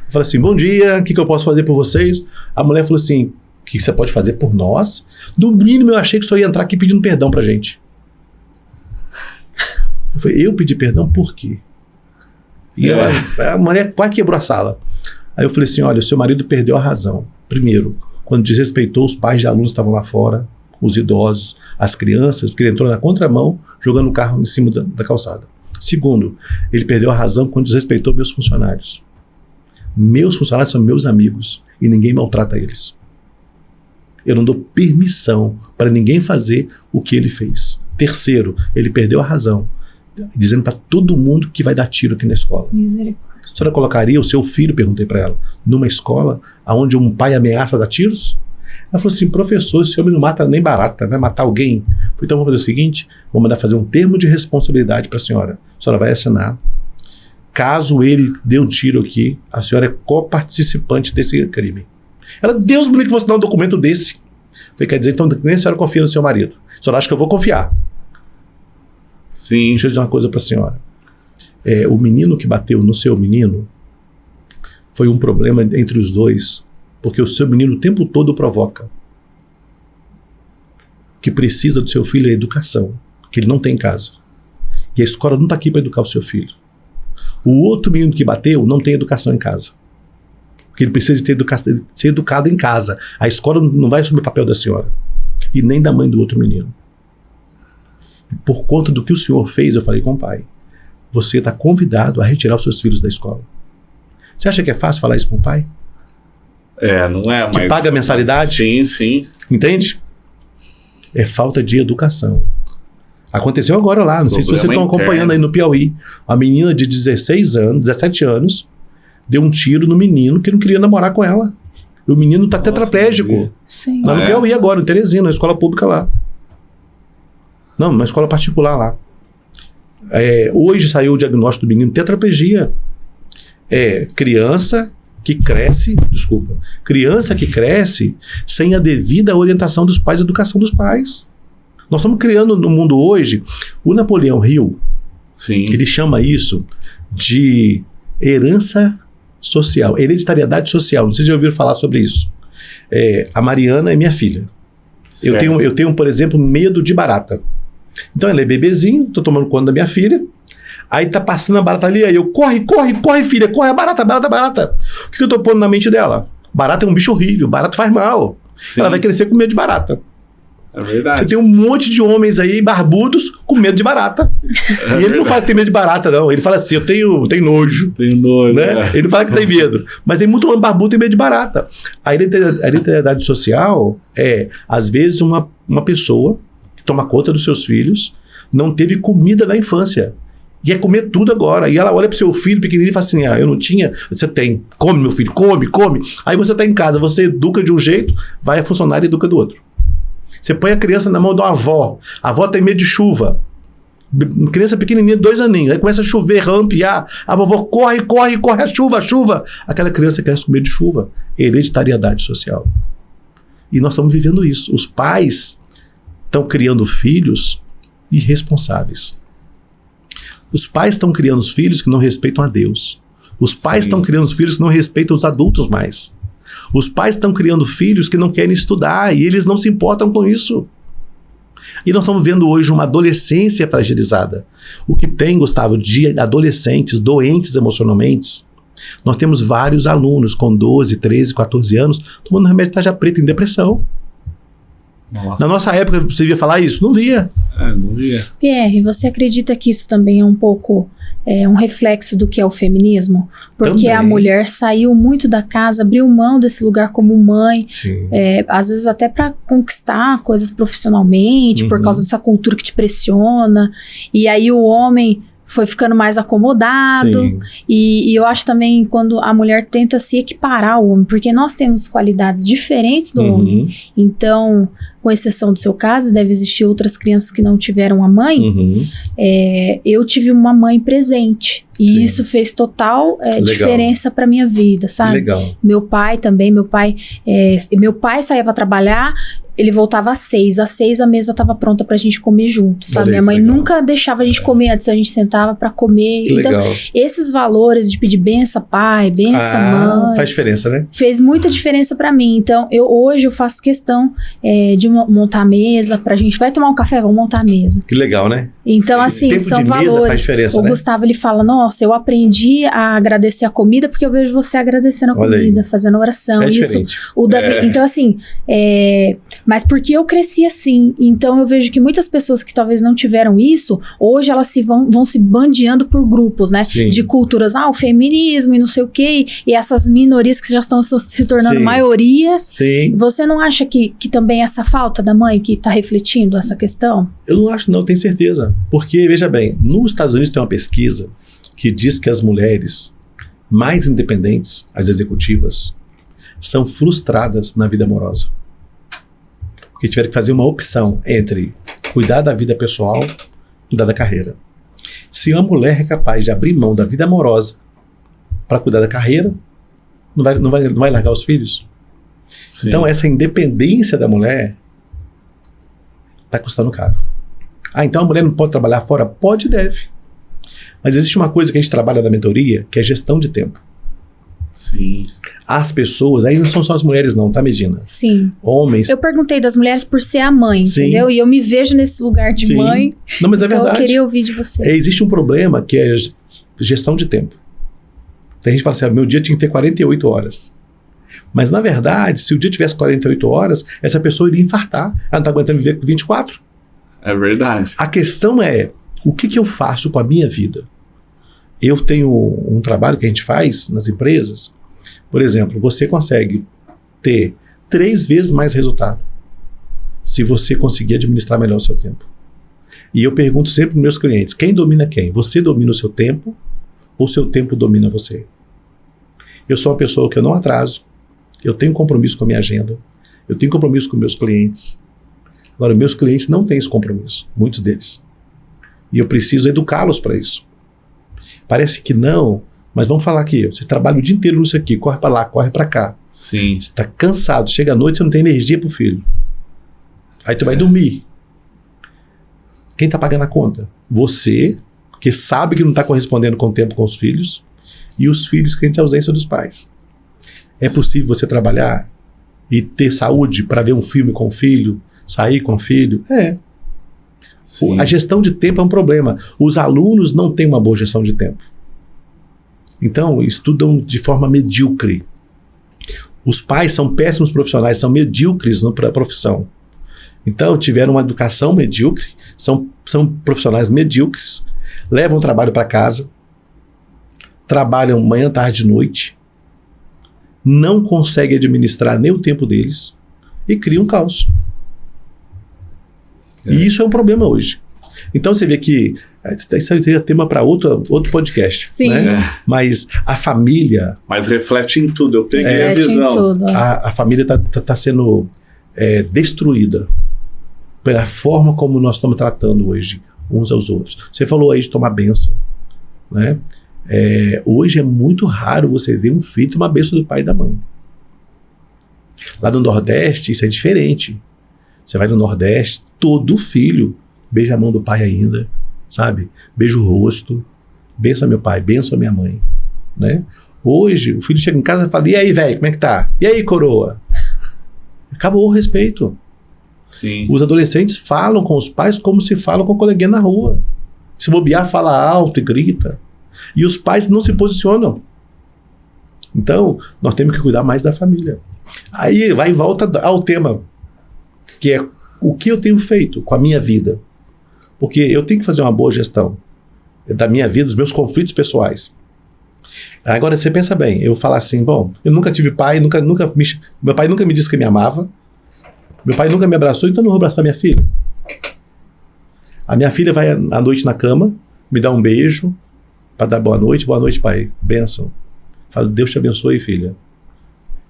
falo assim, bom dia, o que eu posso fazer por vocês? A mulher falou assim, o que você pode fazer por nós? No mínimo, eu achei que só ia entrar aqui pedindo perdão pra gente. Eu falei, eu pedi perdão por quê? E a mulher quase quebrou a sala. Aí eu falei assim, olha, o seu marido perdeu a razão. Primeiro, quando desrespeitou os pais de alunos que estavam lá fora, os idosos, as crianças, porque ele entrou na contramão, jogando o carro em cima da calçada. Segundo, ele perdeu a razão quando desrespeitou meus funcionários. Meus funcionários são meus amigos e ninguém maltrata eles. Eu não dou permissão para ninguém fazer o que ele fez. Terceiro, ele perdeu a razão, dizendo para todo mundo que vai dar tiro aqui na escola. Misericórdia. A senhora colocaria o seu filho, perguntei para ela, numa escola onde um pai ameaça dar tiros? Ela falou assim, professor, esse homem não mata nem barata, vai matar alguém? Eu falei, então vamos fazer o seguinte, vou mandar fazer um termo de responsabilidade para a senhora vai assinar. Caso ele dê um tiro aqui, a senhora é coparticipante desse crime. Ela, Deus me livre que você dá um documento desse. Eu falei, quer dizer, então nem a senhora confia no seu marido. A senhora acha que eu vou confiar? Sim. Deixa eu dizer uma coisa para a senhora. O menino que bateu no seu menino foi um problema entre os dois, porque o seu menino o tempo todo provoca. O que precisa do seu filho é educação, que ele não tem em casa. E a escola não está aqui para educar o seu filho. O outro menino que bateu não tem educação em casa. Porque ele precisa de ser educado em casa. A escola não vai assumir o papel da senhora. E nem da mãe do outro menino. E por conta do que o senhor fez, eu falei com o pai. Você está convidado a retirar os seus filhos da escola. Você acha que é fácil falar isso com o pai? Não é, mas... Que paga a mensalidade? Sim, sim. Entende? É falta de educação. Aconteceu agora lá, não sei se vocês estão acompanhando aí no Piauí. Uma menina de 17 anos, deu um tiro no menino que não queria namorar com ela. E o menino está tetraplégico. Sim. Lá no Piauí agora, em Teresina, na escola pública lá. Não, uma escola particular lá. Hoje saiu o diagnóstico do menino tetraplegia. Criança que cresce sem a devida orientação dos pais, educação dos pais. Nós estamos criando no mundo hoje, o Napoleão Hill, sim, ele chama isso de herança social, hereditariedade social. Não sei se já ouviram falar sobre isso. A Mariana é minha filha. Eu tenho, por exemplo, medo de barata. Então ela é bebezinho, tô tomando conta da minha filha, aí tá passando a barata ali, aí eu, corre filha, corre, barata. O que eu tô pondo na mente dela? Barata é um bicho horrível, barata faz mal. Sim. Ela vai crescer com medo de barata. É verdade. Você tem um monte de homens aí barbudos com medo de barata. E ele não fala que tem medo de barata, não. Ele fala assim, eu tenho nojo. Tenho nojo, né? Ele não fala que tem medo. Mas tem muito homem barbudo que tem medo de barata. A hereditariedade social é, às vezes, uma pessoa que toma conta dos seus filhos, não teve comida na infância. E é comer tudo agora. E ela olha pro seu filho pequenininho e fala assim, eu não tinha. Você tem. Come, meu filho, come. Aí você tá em casa, você educa de um jeito, vai a funcionária e educa do outro. Você põe a criança na mão de uma avó. A avó tem medo de chuva. Criança pequenininha, 2 aninhos. Aí começa a chover, rampear. A vovó corre, a chuva. Aquela criança cresce com medo de chuva. Hereditariedade social. E nós estamos vivendo isso. Os pais estão criando filhos irresponsáveis. Os pais estão criando os filhos que não respeitam a Deus. Os pais estão criando os filhos que não respeitam os adultos mais. Os pais estão criando filhos que não querem estudar e eles não se importam com isso. E nós estamos vendo hoje uma adolescência fragilizada. O que tem, Gustavo, de adolescentes doentes emocionalmente, nós temos vários alunos com 12, 13, 14 anos tomando remédio de tarja preta em depressão. Nossa. Na nossa época, você via falar isso? Não via. Não via. Pierre, você acredita que isso também é um pouco um reflexo do que é o feminismo? Porque também. A mulher saiu muito da casa, abriu mão desse lugar como mãe, às vezes até para conquistar coisas profissionalmente, por causa dessa cultura que te pressiona. E aí o homem foi ficando mais acomodado. E eu acho também quando a mulher tenta se equiparar ao homem, porque nós temos qualidades diferentes do homem. Então, com exceção do seu caso, deve existir outras crianças que não tiveram a mãe. Eu tive uma mãe presente. E isso fez total diferença para minha vida, sabe? Legal. Meu pai também, meu pai saía para trabalhar, ele voltava às 6. Às 6 a mesa estava pronta pra gente comer junto, sabe? Minha mãe nunca deixava a gente comer antes, a gente sentava pra comer. Que então, legal. esses valores de pedir benção pai, benção mãe... Faz diferença, né? Fez muita diferença pra mim. Então, hoje eu faço questão de montar a mesa pra gente. Vai tomar um café? Vamos montar a mesa. Que legal, né? Então, assim, tempo são de valores. Mesa faz diferença, o né? Gustavo, ele fala, nossa, eu aprendi a agradecer a comida porque eu vejo você agradecendo a comida, fazendo oração. É isso. diferente. O Davi, então, assim, mas porque eu cresci assim, então eu vejo que muitas pessoas que talvez não tiveram isso, hoje elas vão se bandeando por grupos, né? Sim. De culturas, o feminismo e não sei o quê, e essas minorias que já estão se tornando maiorias. Sim. Você não acha que também essa falta da mãe que está refletindo essa questão? Eu não acho, não, tenho certeza. Porque, veja bem, nos Estados Unidos tem uma pesquisa que diz que as mulheres mais independentes, as executivas, são frustradas na vida amorosa. Porque tiveram que fazer uma opção entre cuidar da vida pessoal e cuidar da carreira. Se uma mulher é capaz de abrir mão da vida amorosa para cuidar da carreira, não vai largar os filhos. Sim. Então, essa independência da mulher está custando caro. Então a mulher não pode trabalhar fora? Pode e deve. Mas existe uma coisa que a gente trabalha na mentoria, que é gestão de tempo. Sim. As pessoas, aí não são só as mulheres não, tá, Medina? Sim. Homens. Eu perguntei das mulheres por ser a mãe, entendeu? E eu me vejo nesse lugar de mãe. Não, mas é então verdade. Eu queria ouvir de você. Existe um problema que é gestão de tempo. Tem gente que fala assim, meu dia tinha que ter 48 horas. Mas, na verdade, se o dia tivesse 48 horas, essa pessoa iria infartar. Ela não está aguentando viver com 24. É verdade. A questão é, o que eu faço com a minha vida? Eu tenho um trabalho que a gente faz nas empresas. Por exemplo, você consegue ter 3 vezes mais resultado se você conseguir administrar melhor o seu tempo. E eu pergunto sempre para meus clientes, quem domina quem? Você domina o seu tempo ou o seu tempo domina você? Eu sou uma pessoa que eu não atraso, eu tenho compromisso com a minha agenda, eu tenho compromisso com meus clientes. Agora, meus clientes não têm esse compromisso, muitos deles. E eu preciso educá-los para isso. Parece que não, mas vamos falar aqui, você trabalha o dia inteiro nisso aqui, corre para lá, corre para cá. Sim. Você está cansado, chega à noite, você não tem energia pro filho. Aí tu vai dormir. Quem está pagando a conta? Você, que sabe que não está correspondendo com o tempo com os filhos, e os filhos que têm a ausência dos pais. É possível você trabalhar e ter saúde para ver um filme com o filho, sair com o filho? É. Sim. A gestão de tempo é um problema. Os alunos não têm uma boa gestão de tempo. Então, estudam de forma medíocre. Os pais são péssimos profissionais, são medíocres na profissão. Então, tiveram uma educação medíocre, são profissionais medíocres, levam o trabalho para casa, trabalham manhã, tarde e noite, não conseguem administrar nem o tempo deles e criam caos. E isso é um problema hoje. Então, você vê que isso seria tema para outro podcast. Sim. Né? Mas a família... Mas reflete em tudo, eu peguei a visão. A família está sendo destruída pela forma como nós estamos tratando hoje uns aos outros. Você falou aí de tomar bênção, né? Hoje é muito raro você ver um filho tomar bênção do pai e da mãe. Lá no Nordeste isso é diferente. Você vai no Nordeste, todo filho beija a mão do pai ainda, sabe? Beija o rosto, benção meu pai, benção minha mãe, né? Hoje o filho chega em casa e fala: e aí, velho, como é que tá? E aí, coroa? Acabou o respeito. Sim. Os adolescentes falam com os pais como se falam com o coleguinha na rua. Se bobear, fala alto e grita. E os pais não se posicionam. Então, nós temos que cuidar mais da família. Aí vai e volta ao tema, que é o que eu tenho feito com a minha vida. Porque eu tenho que fazer uma boa gestão da minha vida, dos meus conflitos pessoais. Agora, você pensa bem, eu falo assim, bom, eu nunca tive pai, meu pai nunca me disse que me amava, meu pai nunca me abraçou, então eu não vou abraçar minha filha. A minha filha vai à noite na cama, me dá um beijo, para dar boa noite, pai, bênção. Falo, Deus te abençoe, filha.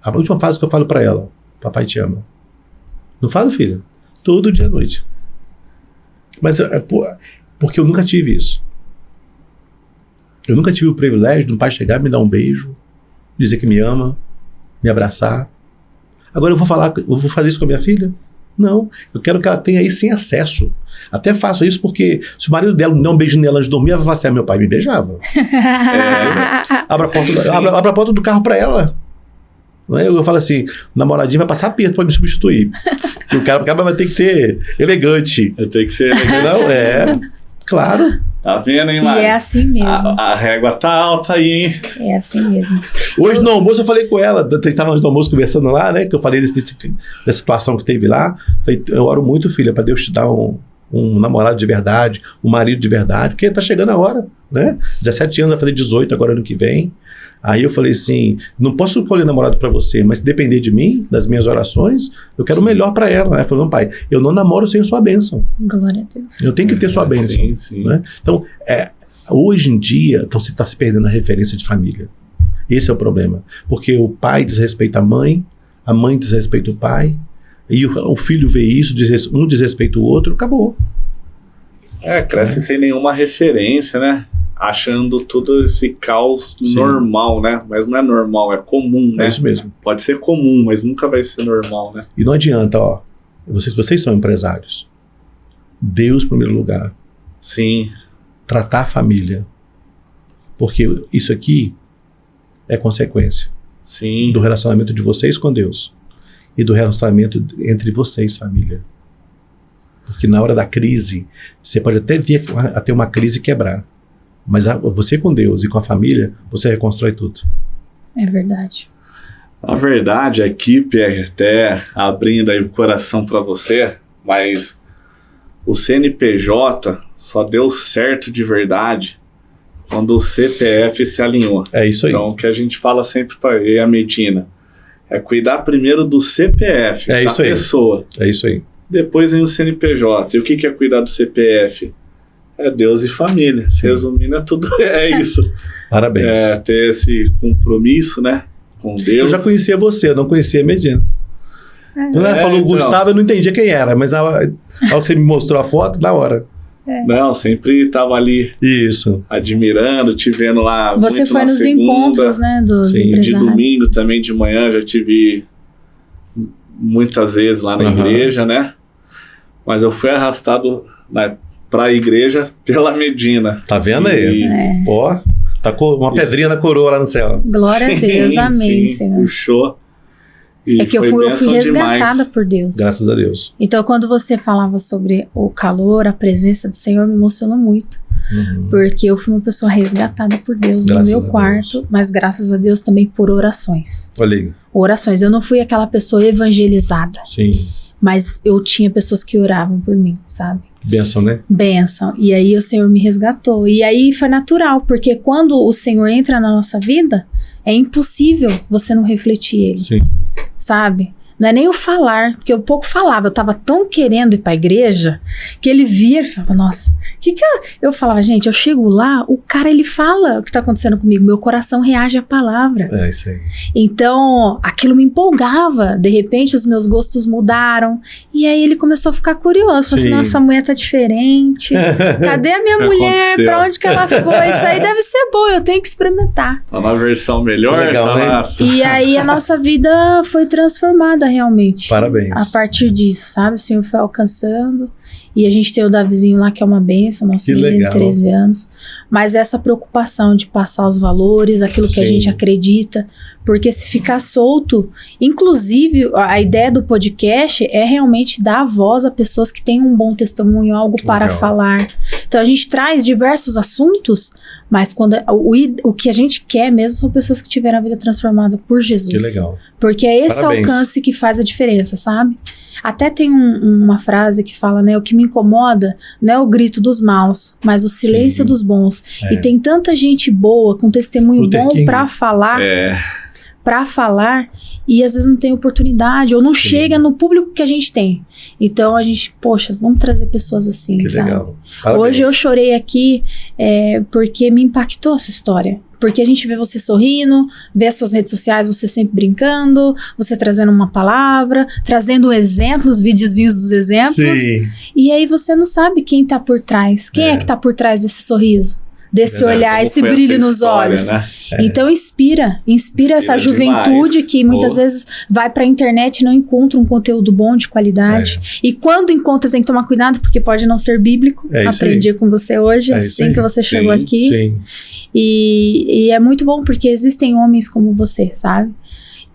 A última frase que eu falo para ela, papai te ama. Não falo, filha, todo dia à noite. Mas porque eu nunca tive isso. Eu nunca tive o privilégio de um pai chegar, me dar um beijo, dizer que me ama, me abraçar. Agora eu vou fazer isso com a minha filha? Não, eu quero que ela tenha isso sem acesso. Até faço isso porque se o marido dela me der um beijo nela antes de dormir, ela vai falar assim: meu pai me beijava. Abra a porta do carro para ela. Eu falo assim, o namoradinho vai passar aperto para me substituir. O cara vai ter que ser elegante. Eu tenho que ser elegante. Não, claro. Tá vendo, hein, Mari? E é assim mesmo. A régua tá alta aí, hein? É assim mesmo. Hoje no almoço eu falei com ela, estávamos no almoço conversando lá, né? Que eu falei dessa situação que teve lá. Falei, eu oro muito, filha, para Deus te dar um namorado de verdade, um marido de verdade, porque tá chegando a hora, né? 17 anos, vai fazer 18 agora ano que vem. Aí eu falei assim, não posso escolher namorado para você, mas se depender de mim, das minhas orações, eu quero o melhor para ela. Ela falou, não, pai, eu não namoro sem sua bênção. Glória a Deus. Eu tenho que ter sua bênção. Sim, sim. Né? Então, hoje em dia, você está se perdendo a referência de família. Esse é o problema. Porque o pai desrespeita a mãe desrespeita o pai, e o filho vê isso, um desrespeita o outro, acabou. Cresce sem nenhuma referência, né? Achando todo esse caos normal, né? Mas não é normal, é comum, né? É isso mesmo. Pode ser comum, mas nunca vai ser normal, né? E não adianta, ó. Vocês são empresários. Deus em primeiro lugar. Sim. Tratar a família. Porque isso aqui é consequência. Sim. Do relacionamento de vocês com Deus. E do relacionamento entre vocês, família. Porque na hora da crise, você pode até vir a ter uma crise e quebrar. Mas você com Deus e com a família, você reconstrói tudo. É verdade. Na verdade, a equipe até abrindo aí o coração para você, mas o CNPJ só deu certo de verdade quando o CPF se alinhou. É isso aí. Então, o que a gente fala sempre para a Medina é cuidar primeiro do CPF, da pessoa. É isso aí. Depois vem o CNPJ. E o que é cuidar do CPF? É Deus e família. Sim. Resumindo, é isso. Parabéns. Ter esse compromisso, né, com Deus. Eu já conhecia você, eu não conhecia a Medina. Quando ela falou Gustavo, eu não entendia quem era, mas na hora que você me mostrou a foto, na hora. Não, sempre estava ali. Isso. Admirando, te vendo lá. Você muito foi nos segunda, encontros, né, dos empresários. De domingo também, de manhã, já te vi muitas vezes lá na igreja, né? Mas eu fui arrastado para a igreja pela Medina. Tá vendo aí? Pô, tá com uma pedrinha na coroa lá no céu. Glória a Deus, amém, Senhor. Puxou. E que eu fui resgatada por Deus. Graças a Deus. Então, quando você falava sobre o calor, a presença do Senhor, me emocionou muito. Porque eu fui uma pessoa resgatada por Deus no meu quarto, mas graças a Deus também por orações. Olha aí. Orações. Eu não fui aquela pessoa evangelizada. Sim. Mas eu tinha pessoas que oravam por mim, sabe? Bênção, né? Bênção. E aí o Senhor me resgatou. E aí foi natural, porque quando o Senhor entra na nossa vida, é impossível você não refletir Ele. Sim. Sabe? Não é nem o falar, porque eu pouco falava. Eu tava tão querendo ir pra igreja, que ele via e falava, nossa, eu falava, gente, eu chego lá, o cara, ele fala o que tá acontecendo comigo, meu coração reage à palavra. É isso aí. Então, aquilo me empolgava. De repente, os meus gostos mudaram. E aí ele começou a ficar curioso. Falou assim, nossa, a mulher tá diferente. Cadê a minha mulher? Pra onde que ela foi? Isso aí deve ser bom, eu tenho que experimentar. Tá na versão melhor? Legal, tá né? E aí a nossa vida foi transformada realmente. Parabéns. A partir disso, sabe? O Senhor foi alcançando. E a gente tem o Davizinho lá, que é uma bênção, nosso menino de 13 anos. Mas essa preocupação de passar os valores, aquilo que a gente acredita. Porque se ficar solto, inclusive a ideia do podcast é realmente dar voz a pessoas que têm um bom testemunho, algo para falar. Então a gente traz diversos assuntos, mas quando o que a gente quer mesmo são pessoas que tiveram a vida transformada por Jesus. Que legal. Porque é esse alcance que faz a diferença, sabe? Até tem uma frase que fala, né? O que me incomoda não é o grito dos maus, mas o silêncio dos bons. E tem tanta gente boa, com testemunho Luther bom pra falar. Pra falar, e às vezes não tem oportunidade, ou não chega no público que a gente tem. Então a gente, poxa, vamos trazer pessoas assim, que sabe? Legal. Parabéns. Hoje eu chorei aqui porque me impactou essa história. Porque a gente vê você sorrindo, vê as suas redes sociais, você sempre brincando, você trazendo uma palavra, trazendo exemplos, videozinhos dos exemplos. Sim. E aí você não sabe quem tá por trás. Quem é que tá por trás desse sorriso? Desse olhar, esse brilho nos olhos. Né? Então inspira essa juventude demais. Que muitas vezes vai pra internet e não encontra um conteúdo bom, de qualidade. E quando encontra tem que tomar cuidado, porque pode não ser bíblico. Aprendi com você hoje, assim que você chegou aqui. Sim. E é muito bom, porque existem homens como você, sabe?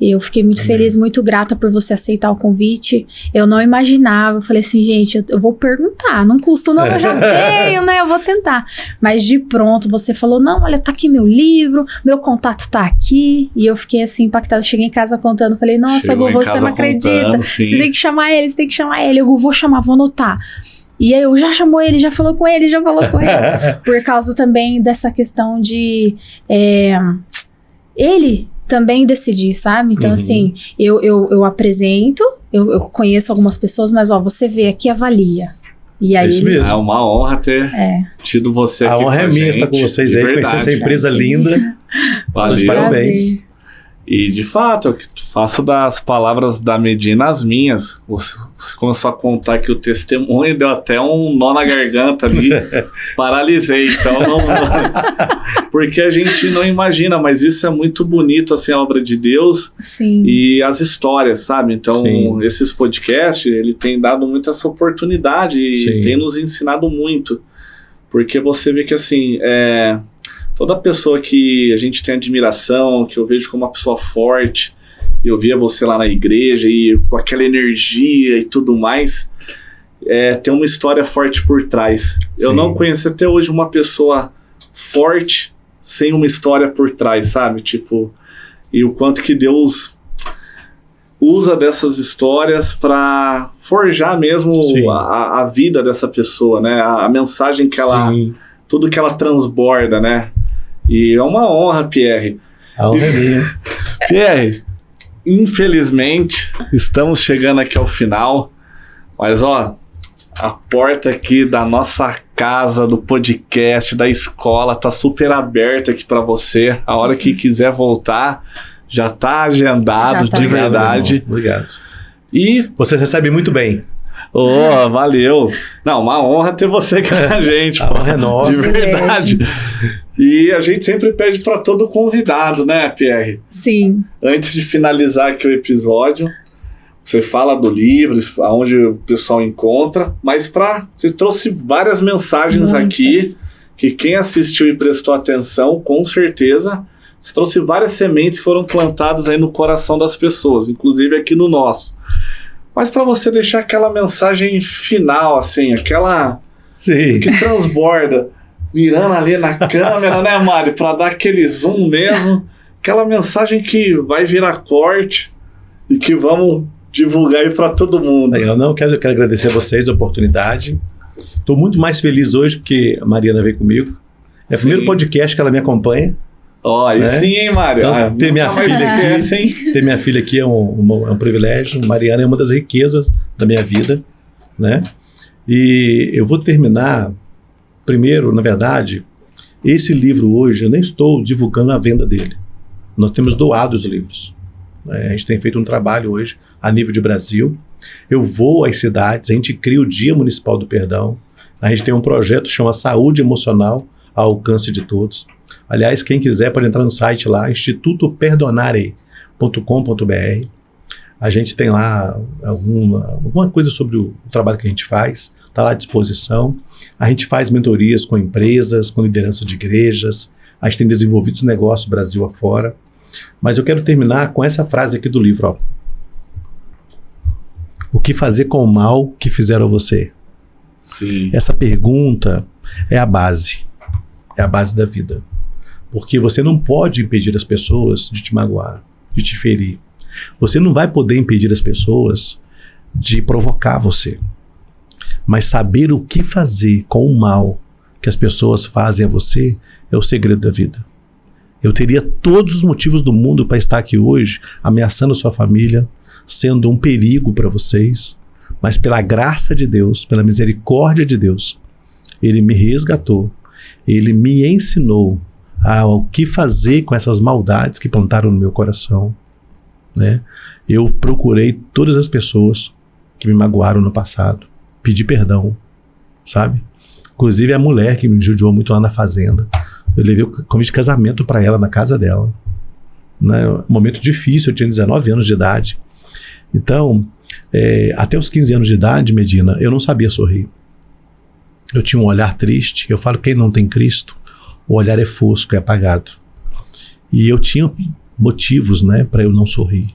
Eu fiquei muito feliz, muito grata por você aceitar o convite. Eu não imaginava, eu falei assim, gente, eu vou perguntar, não custa não, eu já tenho, né, eu vou tentar. Mas de pronto, você falou, não, olha, tá aqui meu livro, meu contato tá aqui. E eu fiquei assim, impactada, cheguei em casa contando, falei, nossa, Gu, você não acredita, você tem que chamar ele, você tem que chamar ele. Eu vou chamar, vou anotar. E aí eu já chamou ele, já falou com ele, por causa também dessa questão de ele também decidir, sabe? Então, assim, eu apresento, eu conheço algumas pessoas, mas, ó, você vê aqui, avalia. E aí mesmo. É uma honra ter tido você aqui. A honra é minha estar com vocês aí, conhecer essa empresa linda. Valeu. Parabéns. E, de fato, eu faço das palavras da Medina as minhas. Você começou a contar que o testemunho deu até um nó na garganta ali. Paralisei. Então, porque a gente não imagina, mas isso é muito bonito, assim, a obra de Deus. Sim. E as histórias, sabe? Então, esses podcasts, ele tem dado muito essa oportunidade e tem nos ensinado muito. Porque você vê que, assim, toda pessoa que a gente tem admiração, que eu vejo como uma pessoa forte, eu via você lá na igreja e com aquela energia e tudo mais, tem uma história forte por trás. Eu não conheci até hoje uma pessoa forte sem uma história por trás, sabe? Tipo, e o quanto que Deus usa dessas histórias para forjar mesmo a vida dessa pessoa, né? A mensagem que ela... Tudo que ela transborda, né? E é uma honra, Pierre. A honra é minha. Pierre, infelizmente, estamos chegando aqui ao final. Mas, ó, a porta aqui da nossa casa, do podcast, da escola, tá super aberta aqui para você. A hora que quiser voltar, já tá agendado, de verdade. Obrigado. E você recebe muito bem. Oh, valeu. Não, uma honra ter você com a gente. A honra é nossa. De verdade. E a gente sempre pede para todo convidado, né, Pierre? Sim. Antes de finalizar aqui o episódio, você fala do livro, aonde o pessoal encontra, mas você trouxe várias mensagens aqui, que quem assistiu e prestou atenção, com certeza, você trouxe várias sementes que foram plantadas aí no coração das pessoas, inclusive aqui no nosso. Mas para você deixar aquela mensagem final, assim, aquela que transborda, mirando ali na câmera, né, Mari? Pra dar aquele zoom mesmo. Aquela mensagem que vai virar corte e que vamos divulgar aí pra todo mundo. Eu quero agradecer a vocês a oportunidade. Estou muito mais feliz hoje porque a Mariana veio comigo. É o primeiro podcast que ela me acompanha. Aí né? Sim, hein, Mário? Então, ter minha filha aqui é um privilégio. Mariana é uma das riquezas da minha vida, né? E eu vou terminar, primeiro, na verdade, esse livro hoje, eu nem estou divulgando a venda dele. Nós temos doado os livros. Né? A gente tem feito um trabalho hoje a nível de Brasil. Eu vou às cidades, a gente cria o Dia Municipal do Perdão. A gente tem um projeto que chama Saúde Emocional ao Alcance de Todos. Aliás, quem quiser pode entrar no site lá, institutoperdonare.com.br. A gente tem lá alguma coisa sobre o trabalho que a gente faz, está lá à disposição. A gente faz mentorias com empresas, com liderança de igrejas. A gente tem desenvolvido os negócios Brasil afora. Mas eu quero terminar com essa frase aqui do livro. Ó. O que fazer com o mal que fizeram a você? Sim. Essa pergunta é a base. É a base da vida. Porque você não pode impedir as pessoas de te magoar, de te ferir. Você não vai poder impedir as pessoas de provocar você. Mas saber o que fazer com o mal que as pessoas fazem a você é o segredo da vida. Eu teria todos os motivos do mundo para estar aqui hoje, ameaçando sua família, sendo um perigo para vocês, mas pela graça de Deus, pela misericórdia de Deus, Ele me resgatou, Ele me ensinou o que fazer com essas maldades que plantaram no meu coração. Né? Eu procurei todas as pessoas que me magoaram no passado, pedi perdão, sabe? Inclusive a mulher que me judiou muito lá na fazenda, eu levei o convite de casamento para ela na casa dela, né? Um momento difícil, eu tinha 19 anos de idade. Então, até os 15 anos de idade, Medina, eu não sabia sorrir. Eu tinha um olhar triste. Eu falo, quem não tem Cristo, o olhar é fosco, é apagado. E eu tinha motivos, né, para eu não sorrir.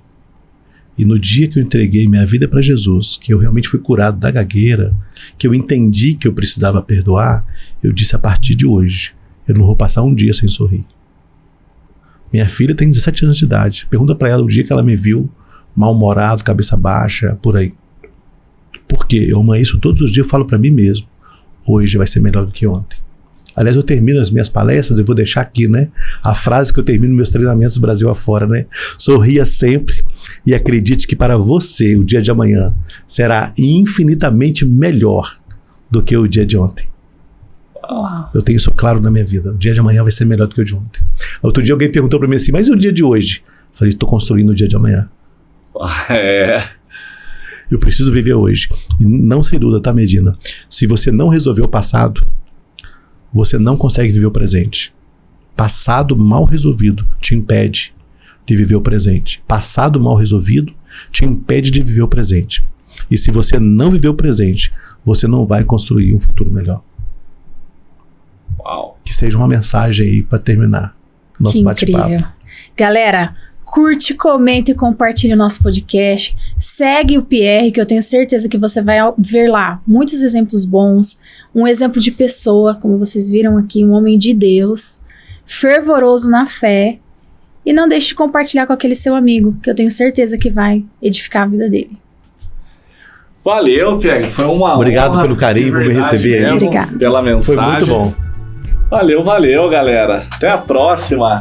E no dia que eu entreguei minha vida para Jesus, que eu realmente fui curado da gagueira, que eu entendi que eu precisava perdoar, eu disse, a partir de hoje, eu não vou passar um dia sem sorrir. Minha filha tem 17 anos de idade. Pergunta para ela o dia que ela me viu mal-humorado, cabeça baixa, por aí. Por quê? Eu amo isso todos os dias, eu falo para mim mesmo. Hoje vai ser melhor do que ontem. Aliás, eu termino as minhas palestras, eu vou deixar aqui, né? A frase que eu termino meus treinamentos Brasil afora, né? Sorria sempre e acredite que para você o dia de amanhã será infinitamente melhor do que o dia de ontem. Eu tenho isso claro na minha vida. O dia de amanhã vai ser melhor do que o de ontem. Outro dia alguém perguntou para mim assim, mas e o dia de hoje? Eu falei, estou construindo o dia de amanhã. Eu preciso viver hoje. E não sem dúvida, tá, Medina? Se você não resolver o passado, você não consegue viver o presente. Passado mal resolvido te impede de viver o presente. Passado mal resolvido te impede de viver o presente. E se você não viver o presente, você não vai construir um futuro melhor. Uau. Que seja uma mensagem aí para terminar nosso bate-papo. Galera, curte, comenta e compartilha o nosso podcast. Segue o Pierre, que eu tenho certeza que você vai ver lá muitos exemplos bons. Um exemplo de pessoa, como vocês viram aqui, um homem de Deus, fervoroso na fé. E não deixe de compartilhar com aquele seu amigo, que eu tenho certeza que vai edificar a vida dele. Valeu, Pierre. Foi uma Obrigado honra, pelo carinho por me receber aí. Obrigado. Pela mensagem. Foi muito bom. Valeu, galera. Até a próxima.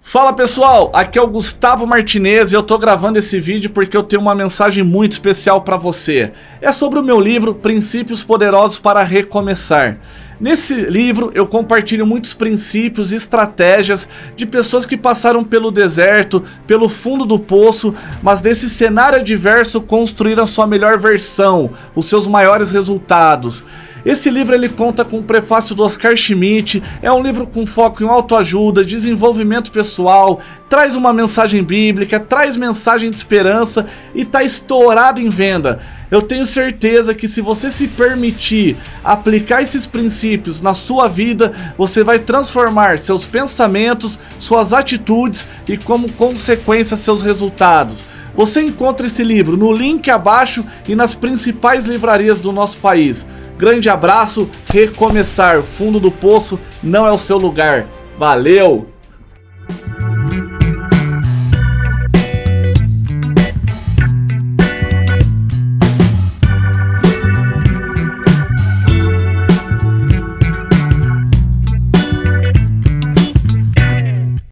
Fala pessoal, aqui é o Gustavo Martinez e eu tô gravando esse vídeo porque eu tenho uma mensagem muito especial para você. É sobre o meu livro Princípios Poderosos para Recomeçar. Nesse livro eu compartilho muitos princípios e estratégias de pessoas que passaram pelo deserto, pelo fundo do poço, mas desse cenário adverso construíram a sua melhor versão, os seus maiores resultados. Esse livro ele conta com o prefácio do Oscar Schmidt, é um livro com foco em autoajuda, desenvolvimento pessoal, traz uma mensagem bíblica, traz mensagem de esperança e tá estourado em venda. Eu tenho certeza que se você se permitir aplicar esses princípios na sua vida, você vai transformar seus pensamentos, suas atitudes e, como consequência, seus resultados. Você encontra esse livro no link abaixo e nas principais livrarias do nosso país. Grande abraço, recomeçar, fundo do poço não é o seu lugar. Valeu!